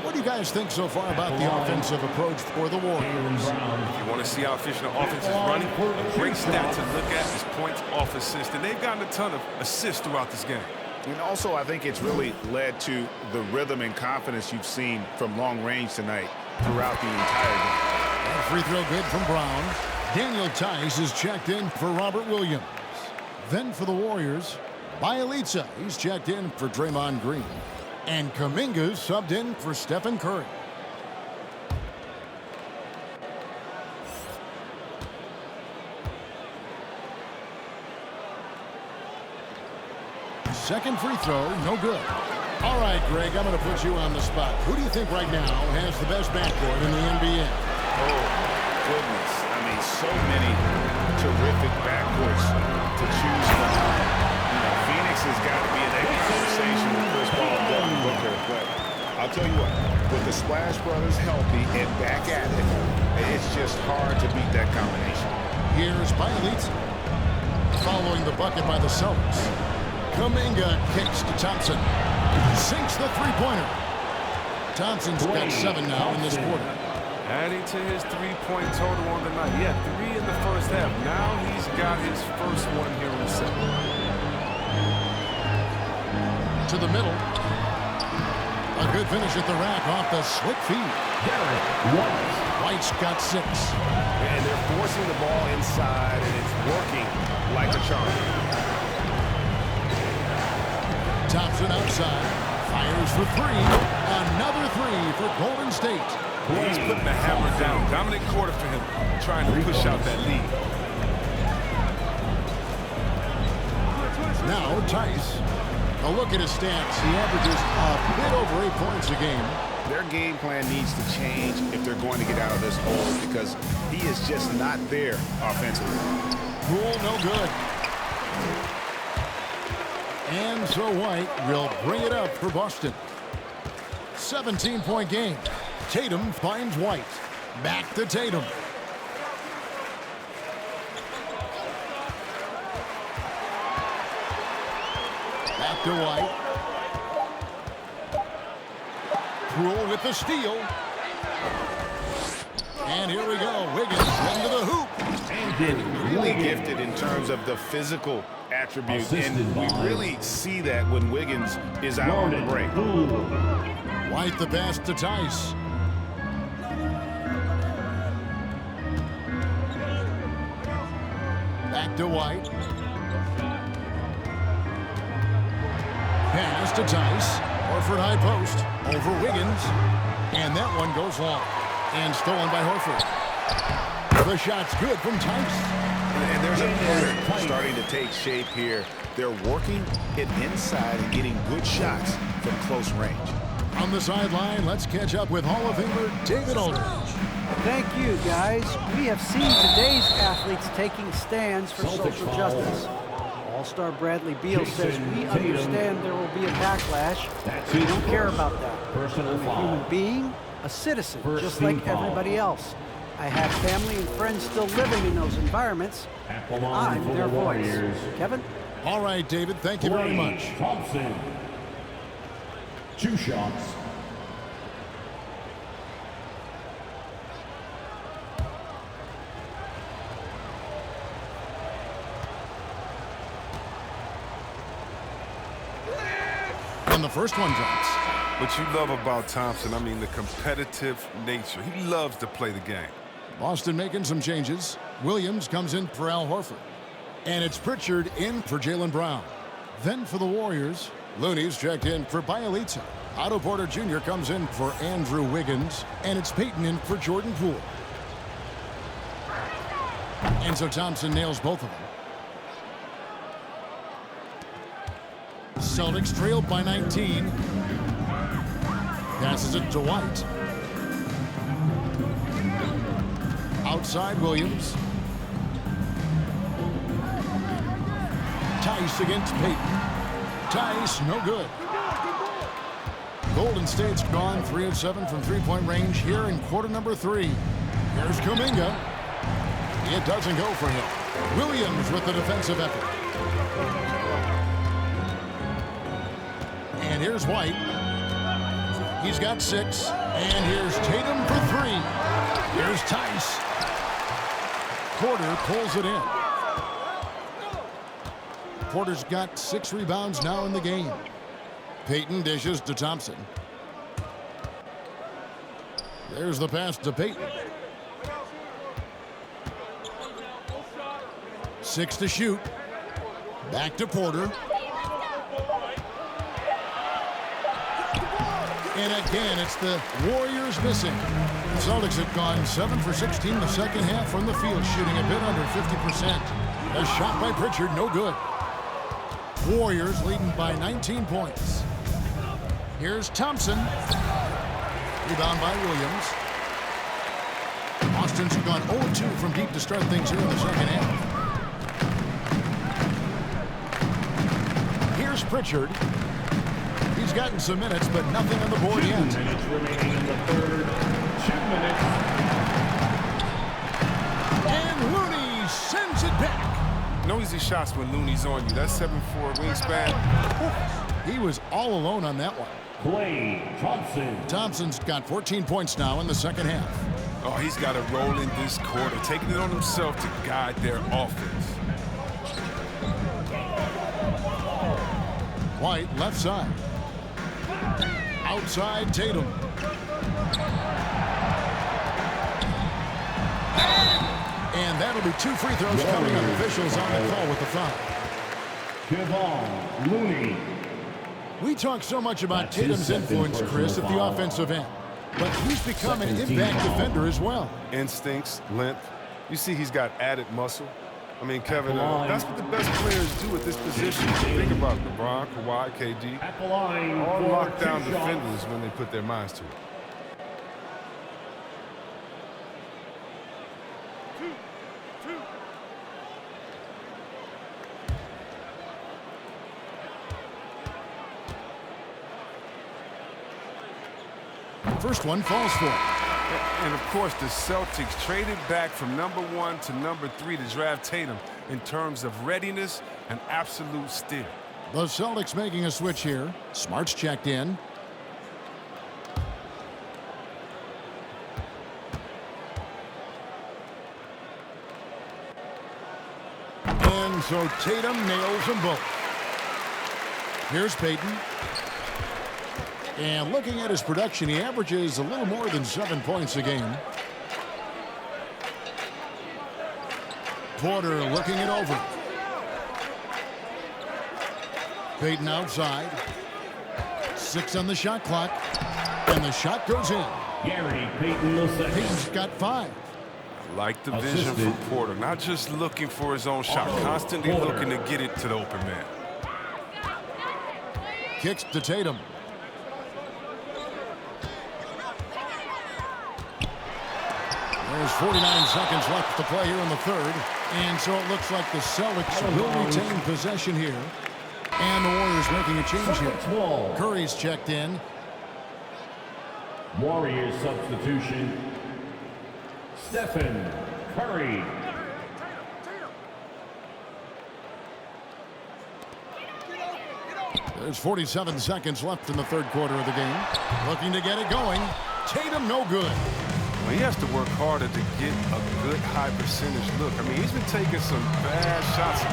What do you guys think so far about the offensive approach for the Warriors? If you want to see how efficient the offense is running, a great stat to look at is points off assists, and they've gotten a ton of assists throughout this game. And also, I think it's really led to the rhythm and confidence you've seen from long range tonight throughout the entire game. That free throw good from Brown. Daniel Tice is checked in for Robert Williams. Then for the Warriors, Bielitsa, he's checked in for Draymond Green. And Kuminga's subbed in for Stephen Curry. Second free throw, no good. All right, Greg, I'm going to put you on the spot. Who do you think right now has the best backcourt in the NBA? Oh, goodness. I mean, so many terrific backcourts to choose from. You know, Phoenix has got to be in that conversation with Chris Paul and Devin Booker. But I'll tell you what, with the Splash Brothers healthy and back at it, it's just hard to beat that combination. Here's Bielitsa. Following the bucket by the Celtics. Kuminga kicks to Thompson. Sinks the three-pointer. Thompson's got 7 now in this quarter. Adding to his 3-point total on the night. He had 3 in the first half. Now he's got his first one here in the second. To the middle. A good finish at the rack off the slick feed. White's got 6. And they're forcing the ball inside, and it's working like a charm. Thompson outside. Fires for 3. Another 3 for Golden State. He's putting the hammer down. Dominant quarter for him, trying to push out that lead. Now Tice. A look at his stats. He averages a bit over 8 points a game. Their game plan needs to change if they're going to get out of this hole because he is just not there offensively. Poole, no good. And so White will bring it up for Boston. 17-point game. Tatum finds White. Back to Tatum. Back to White. Poole with the steal. And here we go. Wiggins into the hoop. Really gifted in terms of the physical attribute, and we really see that when Wiggins is out on the break. White the pass to Tice. Back to White. Pass to Tice. Horford high post. Over Wiggins. And that one goes long. And stolen by Horford. The shot's good from Tice. And there's a pattern starting to take shape here. They're working it inside and getting good shots from close range. On the sideline, let's catch up with Hall of Famer David Aldridge. Thank you, guys. We have seen today's athletes taking stands for social justice. All-star Bradley Beal says we understand there will be a backlash. We don't care about that. I'm a human being, a citizen, just like everybody else. I have family and friends still living in those environments, and I'm their voice. Kevin? All right, David, thank you very much. Thompson. 2 shots. And the first one drops. What you love about Thompson, I mean, the competitive nature. He loves to play the game. Boston making some changes. Williams comes in for Al Horford. And it's Pritchard in for Jaylen Brown. Then for the Warriors, Looney's checked in for Bielitsa. Otto Porter Jr. comes in for Andrew Wiggins. And it's Payton in for Jordan Poole. And so Thompson nails both of them. Celtics trailed by 19. Passes it to White. Outside Williams. Tice against Payton. Tice, no good. Golden State's gone 3 of 7 from three-point range here in quarter number 3. Here's Kuminga. It doesn't go for him. Williams with the defensive effort. And here's White. He's got 6. And here's Tatum for 3. Here's Tice. Porter pulls it in. Porter's got 6 rebounds now in the game. Payton dishes to Thompson. There's the pass to Payton. 6 to shoot. Back to Porter. And again, it's the Warriors missing. The Celtics have gone 7 for 16 the second half from the field, shooting a bit under 50%. A shot by Pritchard, no good. Warriors leading by 19 points. Here's Thompson. Rebound by Williams. Boston's gone 0-2 from deep to start things here in the second half. Here's Pritchard. He's gotten some minutes, but nothing on the board 2 yet. minutes remaining in the third. 2 minutes. And Looney sends it back. No easy shots when Looney's on you. That 7'4" wingspan. He was all alone on that one. Klay Thompson. Thompson's got 14 points now in the second half. Oh, he's got a role in this quarter, taking it on himself to guide their offense. White left side. Outside Tatum. And that'll be 2 free throws coming up. Officials on the call with the foul. Kevon Looney. We talk so much about Tatum's influence, Chris, at the offensive end. But he's become an impact defender as well. Instincts, length. You see he's got added muscle. I mean, Kevin, that's what the best players do at this position. Think about LeBron, Kawhi, KD. At the line all for lockdown 2 defenders shots. when they put their minds to it. First one falls for him. And, of course, the Celtics traded back from number 1 to number 3 to draft Tatum in terms of readiness and absolute steal. The Celtics making a switch here. Smart's checked in. And so Tatum nails them both. Here's Payton. And looking at his production, he averages a little more than 7 points a game. Porter looking it over. Payton outside. 6 on the shot clock. And the shot goes in. Gary Payton II. Payton's got 5. I like the vision from Porter. Not just looking for his own shot. Constantly looking to get it to the open man. Kicks to Tatum. There's 49 seconds left to play here in the third. And so it looks like the Celtics will retain possession here. And the Warriors making a change here. Curry's checked in. Warriors substitution. Stephen Curry. There's 47 seconds left in the third quarter of the game. Looking to get it going. Tatum no good. Well, he has to work harder to get a good high percentage look. I mean, he's been taking some bad shots.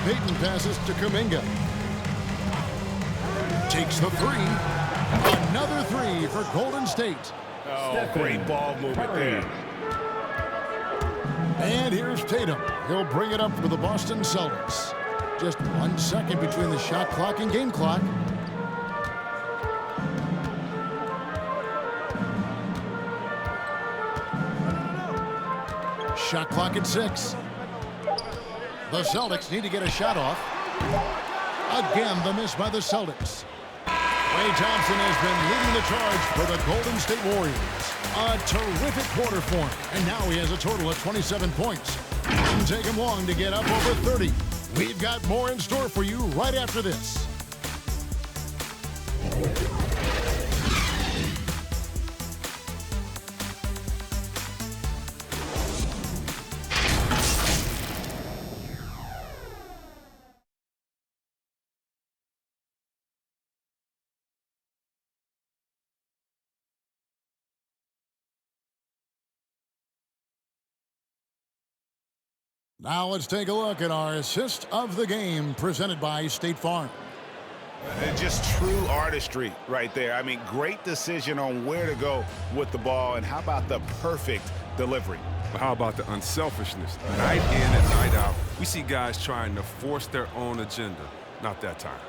Payton passes to Kuminga. Takes the 3. Another 3 for Golden State. Oh, great ball movement there. And here's Tatum. He'll bring it up for the Boston Celtics. Just 1 second between the shot clock and game clock. Shot clock at 6. The Celtics need to get a shot off. Again, the miss by the Celtics. Ray Thompson has been leading the charge for the Golden State Warriors. A terrific quarter for him. And now he has a total of 27 points. Didn't take him long to get up over 30. We've got more in store for you right after this. Now let's take a look at our assist of the game presented by State Farm. Just true artistry right there. I mean, great decision on where to go with the ball, and how about the perfect delivery? How about the unselfishness? Night in and night out, we see guys trying to force their own agenda. Not that time.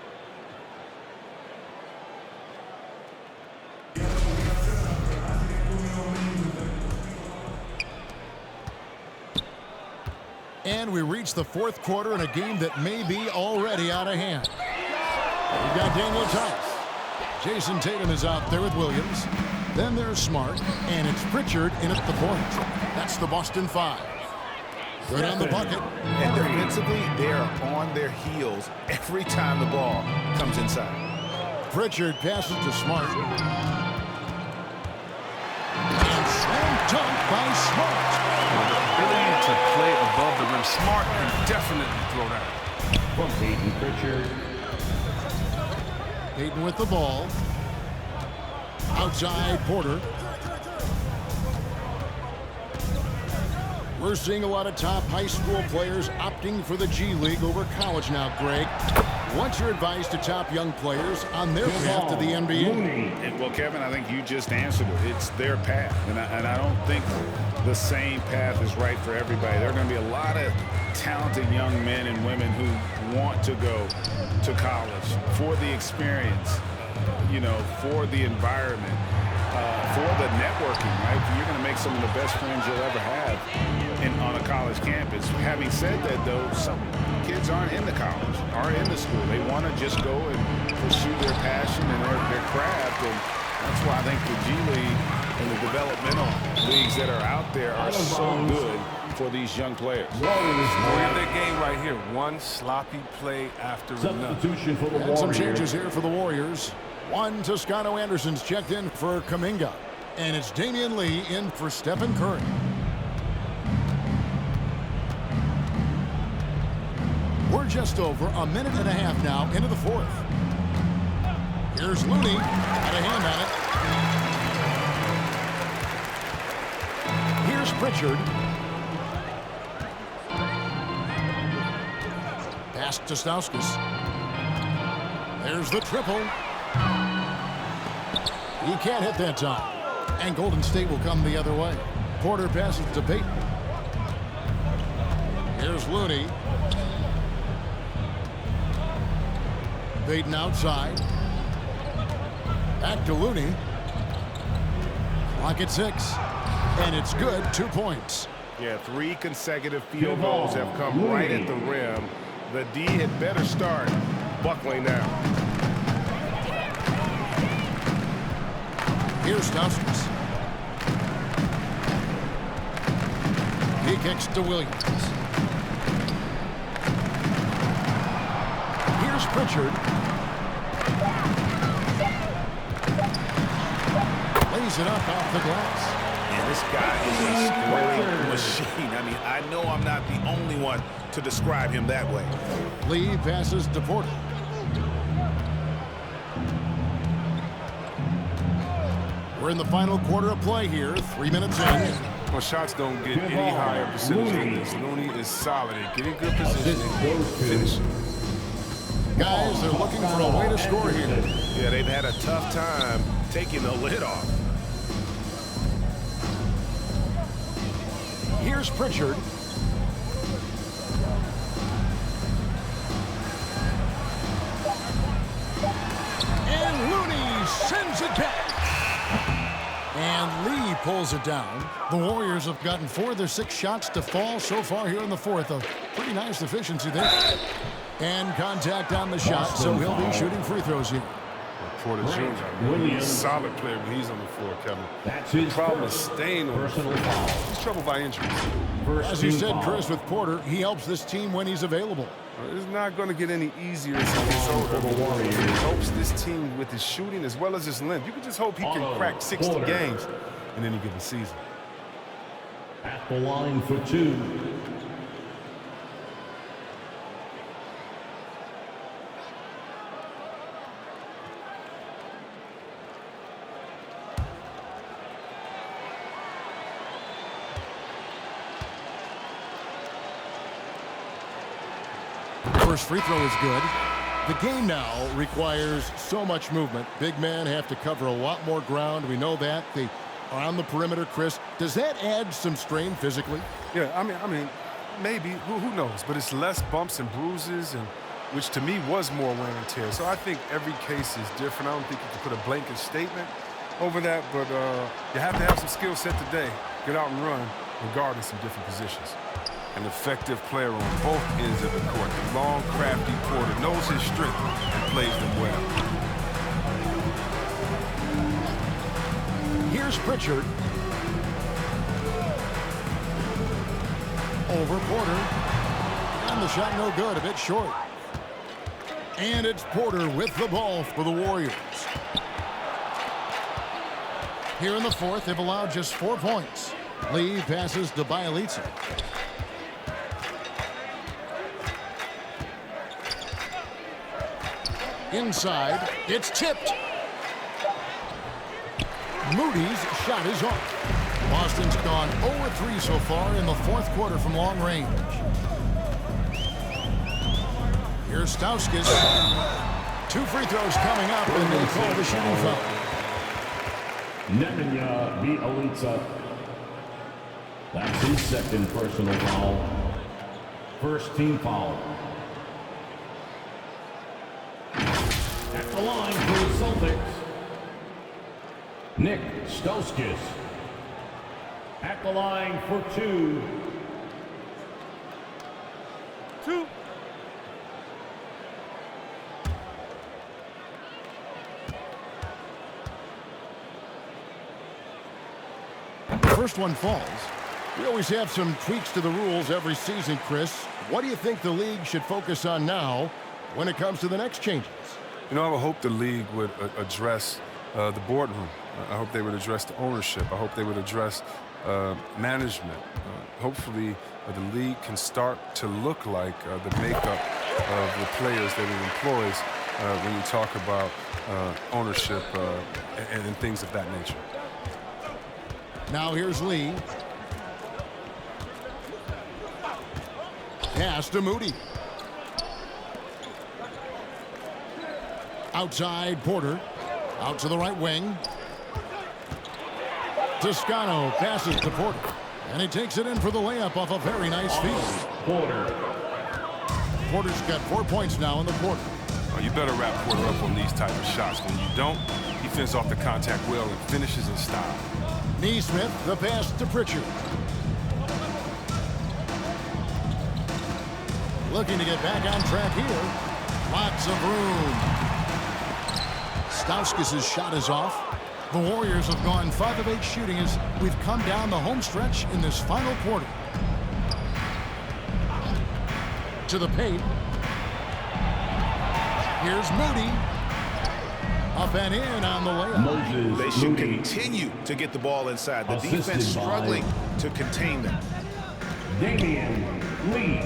And we reach the fourth quarter in a game that may be already out of hand. We've got Daniel Tice. Jayson Tatum is out there with Williams. Then there's Smart, and it's Pritchard in at the point. That's the Boston 5. Good on the bucket. And defensively, they are on their heels every time the ball comes inside. Pritchard passes to Smart. And slam dunk by Smart. Ability to play above the rim. Smart can definitely throw that. From Payton Pritchard. Payton with the ball. Outside Porter. We're seeing a lot of top high school players opting for the G League over college now, Greg. What's your advice to top young players on their path to the NBA? Well, Kevin, I think you just answered it. It's their path, and I don't think the same path is right for everybody. There are going to be a lot of talented young men and women who want to go to college for the experience, you know, for the environment, for the networking, right? You're going to make some of the best friends you'll ever have on a college campus. Having said that, though, some kids aren't into college, aren't into school. They want to just go and pursue their passion and their craft, and that's why I think the G League and the developmental leagues that are out there are so good for these young players. Look at that game right here. One sloppy play after another. Substitution for the And Warriors. some changes here for the Warriors. One Toscano Anderson's checked in for Kuminga. And it's Damian Lee in for Stephen Curry. We're We're just over a minute and a half now into the fourth. Here's Looney. Got a hand on it. Here's Pritchard. Pass to Stauskas. There's the triple. He can't hit that time. And Golden State will come the other way. Porter passes to Payton. Here's Looney. Payton outside. Back to Looney. Clock at 6. And it's good. 2 points. Yeah, 3 consecutive field goals have come right at the rim. The D had better start buckling now. Here's Stauskas. He kicks to Williams. Here's Pritchard. Lays it up off the glass. And this guy is a scoring machine. I mean, I know I'm not the only one to describe him that way. Lee passes to Porter. We're in the final quarter of play here. 3 minutes in. Well, shots don't get any higher percentage than this. Looney is solid at getting good position and finishing. Guys are looking for a way to score here. Yeah, they've had a tough time taking the lid off. Here's Pritchard. And Looney sends it back. And Lee pulls it down. The Warriors have gotten 4 of their 6 shots to fall so far here in the fourth. A pretty nice efficiency there. And contact on the shot, so he'll be shooting free throws here. Porter Jr. He's a solid player when he's on the floor, Kevin. The problem is staying on the floor. He's troubled by injuries. As you said, Chris, with Porter, he helps this team when he's available. It's not going to get any easier as he gets older. He helps this team with his shooting as well as his length. You can just hope he can crack 60 games in any given season. At the line for 2. First free throw is good. The game now requires so much movement. Big men have to cover a lot more ground. We know that. They are on the perimeter, Chris. Does that add some strain physically? Yeah, I mean, maybe. Who knows? But it's less bumps and bruises, and which to me was more wear and tear. So I think every case is different. I don't think you can put a blanket statement over that, but you have to have some skill set today. Get out and run, regardless of different positions. An effective player on both ends of the court. The long, crafty Porter knows his strength and plays them well. Here's Pritchard. Over Porter. And the shot no good, a bit short. And it's Porter with the ball for the Warriors. Here in the fourth, they've allowed just 4 points. Lee passes to Bielitsa. Inside, it's tipped. Moody's shot is off. Boston's gone 0-3 so far in the fourth quarter from long range. Here's Stauskas. 2 free throws coming up, and they call the shooting foul. Nemanja Bjelica. That's his second personal foul. First team foul. At the line for the Celtics, Nick Stauskas. At the line for 2. First one falls. We always have some tweaks to the rules every season, Chris. What do you think the league should focus on now when it comes to the next changes? You know, I would hope the league would address the boardroom. I hope they would address the ownership. I hope they would address management. Hopefully, the league can start to look like the makeup of the players that he employs when you talk about ownership and things of that nature. Now here's Lee. Pass to Moody. Outside, Porter. Out to the right wing. Toscano passes to Porter. And he takes it in for the layup off a very nice feed. Porter's got 4 points now in the quarter. You better wrap Porter up on these type of shots. When you don't, he fends off the contact well and finishes in style. Neesmith, the pass to Pritchard. Looking to get back on track here. Lots of room. Stauskas' shot is off. The Warriors have gone 5 of 8 shooting as we've come down the home stretch in this final quarter. To the paint. Here's Moody. Up and in on the layup. They should continue to get the ball inside. The defense struggling to contain them. Damian Lee.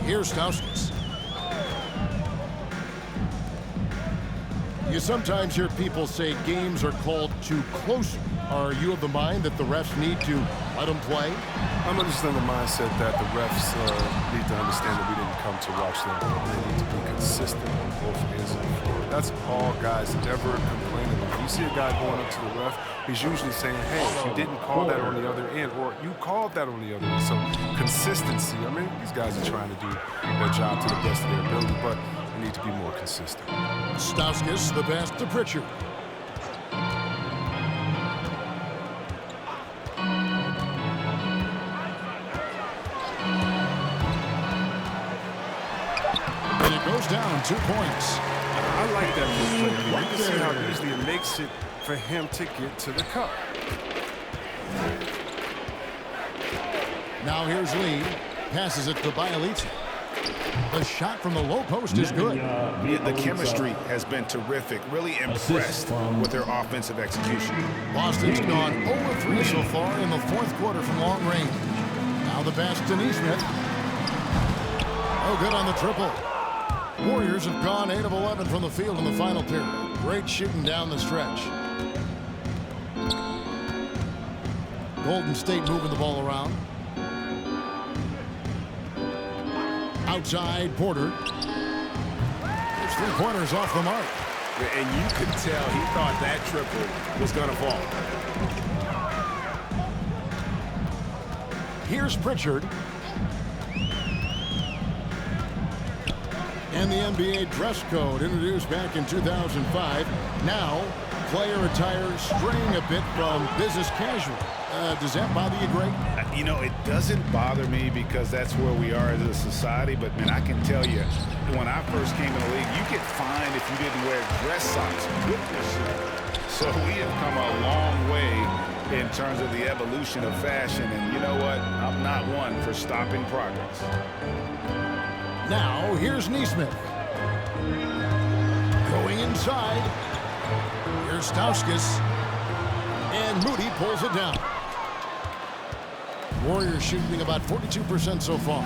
Here's Stauskas. You sometimes hear people say games are called too close. Are you of the mind that the refs need to let them play? I'm understanding the mindset that the refs need to understand that we didn't come to watch them. They need to be consistent on both ends of the floor. That's all guys ever complain about. You see a guy going up to the ref, he's usually saying, hey, you didn't call that on the other end, or you called that on the other end. So consistency, I mean, these guys are trying to do their job to the best of their ability, but they need to be more consistent. Stauskas, the pass to Pritchard. And it goes down 2 points. I like that move play. You can see how easily it makes it for him to get to the cup. Now here's Lee. Passes it to Bialita. The shot from the low post is good. The chemistry has been terrific. Really impressed with their offensive execution. Boston's gone 0-3 so far in the fourth quarter from long range. Now the pass to Neesmith. Oh, good on the triple. Warriors have gone 8 of 11 from the field in the final period. Great shooting down the stretch. Golden State moving the ball around. Outside, Porter. There's 3-pointers off the mark. And you could tell he thought that triple was going to fall. Here's Pritchard. And the NBA dress code introduced back in 2005. Now, player attire straying a bit from business casual. Does that bother you, Greg? You know, it doesn't bother me because that's where we are as a society. But, man, I can tell you, when I first came in the league, you get fined if you didn't wear dress socks with your shirt. So we have come a long way in terms of the evolution of fashion. And you know what? I'm not one for stopping progress. Now, here's Neesmith. Going inside. Here's Stauskas. And Moody pulls it down. Warriors shooting about 42% so far.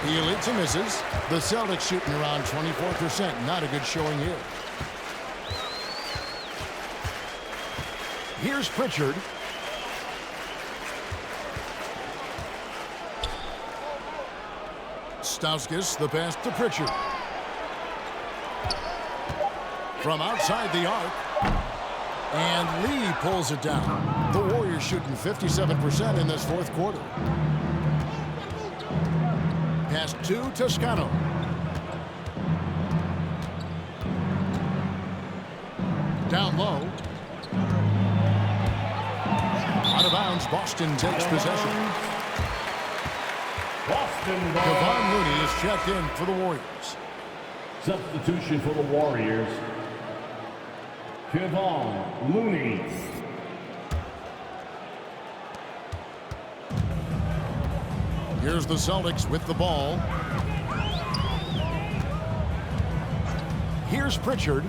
Bielitsa misses. The Celtics shooting around 24%. Not a good showing here. Here's Pritchard. Stauskas, the pass to Pritchard. From outside the arc. And Lee pulls it down. The Warriors shooting 57% in this fourth quarter. Pass to Toscano. Down low. Out of bounds, Boston takes possession. Boston ball. Kevon Looney is checked in for the Warriors. Substitution for the Warriors. Kevon Looney. Here's the Celtics with the ball. Here's Pritchard.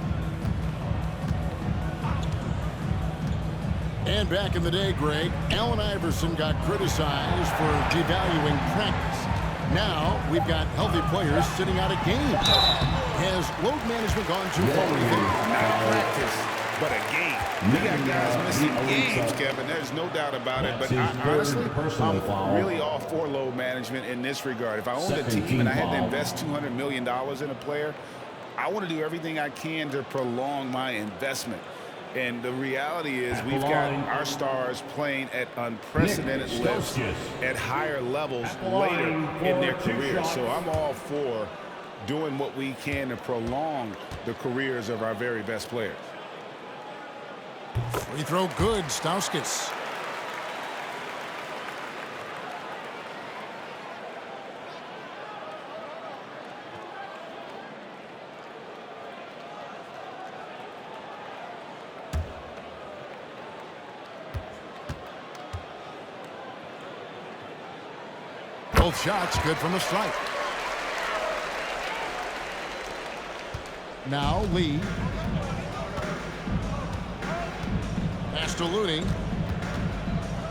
And back in the day, Greg, Allen Iverson got criticized for devaluing practice. Now we've got healthy players sitting out a game. Has load management gone too far? Not practice, but a game. We got guys missing games, Kevin. There's no doubt about it. But honestly, I'm really all for load management in this regard. If I owned a team and I had to invest $200 million in a player, I want to do everything I can to prolong my investment. And the reality is we've got our stars playing at unprecedented levels, at higher levels later in their career. So I'm all for doing what we can to prolong the careers of our very best players. Free throw good, Stauskas. Both shots good from the stripe. Now Lee. Pass to Looney.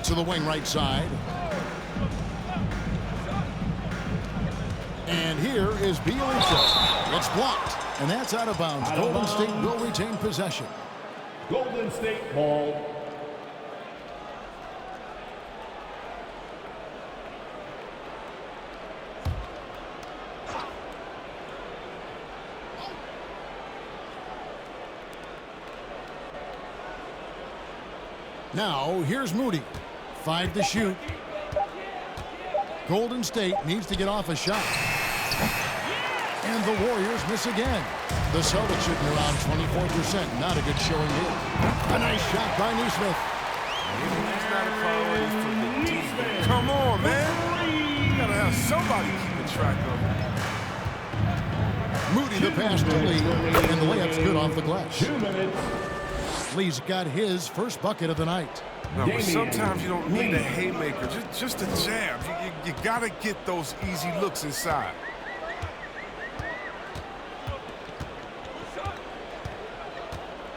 To the wing right side. And here is Bielitsa. It's blocked. And that's out of bounds. Golden State will retain possession. Golden State ball. Now, here's Moody. 5 to shoot. Golden State needs to get off a shot. And the Warriors miss again. The Celtics shooting around 24%. Not a good showing here. A nice shot by Neesmith. He's not a priority for the defense. Come on, man. You gotta have somebody keeping track of it. Moody the pass to Lee. And the layup's good off the glass. 2 minutes. Lee's got his first bucket of the night. No, but sometimes you don't need a haymaker, just a jab. You got to get those easy looks inside.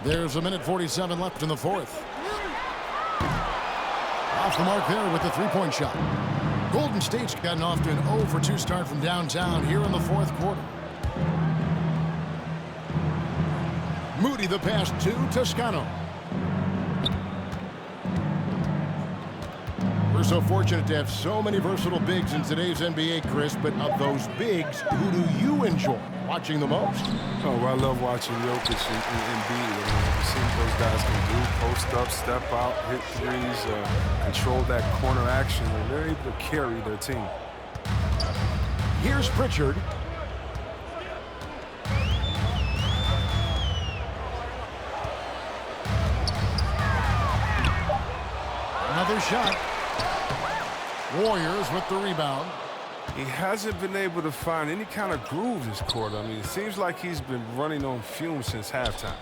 There's 1:47 left in the fourth. Off the mark there with the three-point shot. Golden State's gotten off to an 0 for 2 start from downtown here in the fourth quarter. Moody the pass to Toscano. We're so fortunate to have so many versatile bigs in today's NBA, Chris, but of those bigs, who do you enjoy watching the most? Oh, well, I love watching Jokic and Embiid. I've seen what those guys can do, post up, step out, hit threes, control that corner action, and they're able to carry their team. Here's Pritchard. Another shot. Warriors with the rebound. He hasn't been able to find any kind of groove this quarter. I mean, it seems like he's been running on fumes since halftime.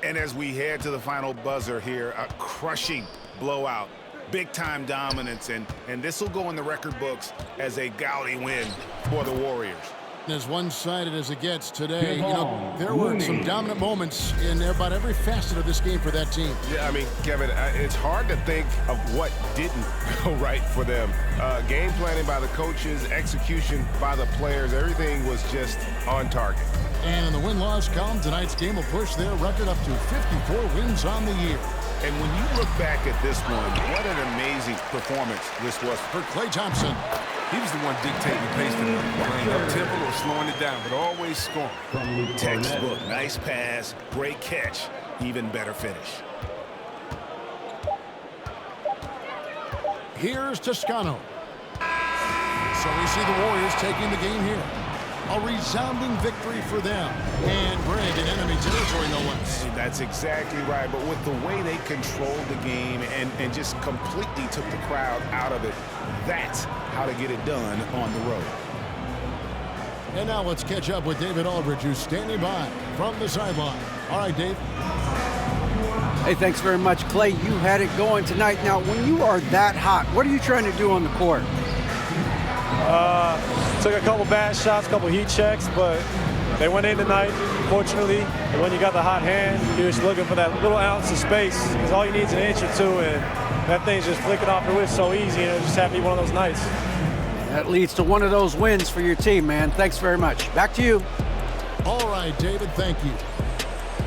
And as we head to the final buzzer here, a crushing blowout, big-time dominance, and this will go in the record books as a gaudy win for the Warriors. As one-sided as it gets today, you know, there were some dominant moments in about every facet of this game for that team. Yeah, I mean, Kevin, it's hard to think of what didn't go right for them. Game planning by the coaches, execution by the players, everything was just on target. And in the win-loss column, tonight's game will push their record up to 54 wins on the year. And when you look back at this one, what an amazing performance this was for Klay Thompson. He was the one dictating the pace tonight, playing up-tempo or slowing it down, but always scoring. Textbook, nice pass, great catch, even better finish. Here's Toscano. So we see the Warriors taking the game here. A resounding victory for them. And Greg in enemy territory, no less. That's exactly right. But with the way they controlled the game and just completely took the crowd out of it, that's how to get it done on the road. And now let's catch up with David Aldridge, who's standing by from the sideline. All right, Dave. Hey, thanks very much, Clay. You had it going tonight. Now, when you are that hot, what are you trying to do on the court? Took a couple bad shots, a couple heat checks, but they went in tonight, fortunately. And when you got the hot hand, you're just looking for that little ounce of space, because all you need is an inch or two, and that thing's just flicking off the wrist so easy, and it just happened to be one of those nights. That leads to one of those wins for your team, man. Thanks very much. Back to you. All right, David, thank you.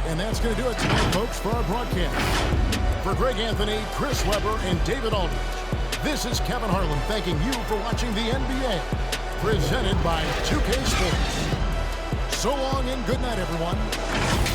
And that's going to do it tonight, folks, for our broadcast. For Greg Anthony, Chris Webber, and David Aldridge, this is Kevin Harlan thanking you for watching the NBA, presented by 2K Sports. So long and good night, everyone.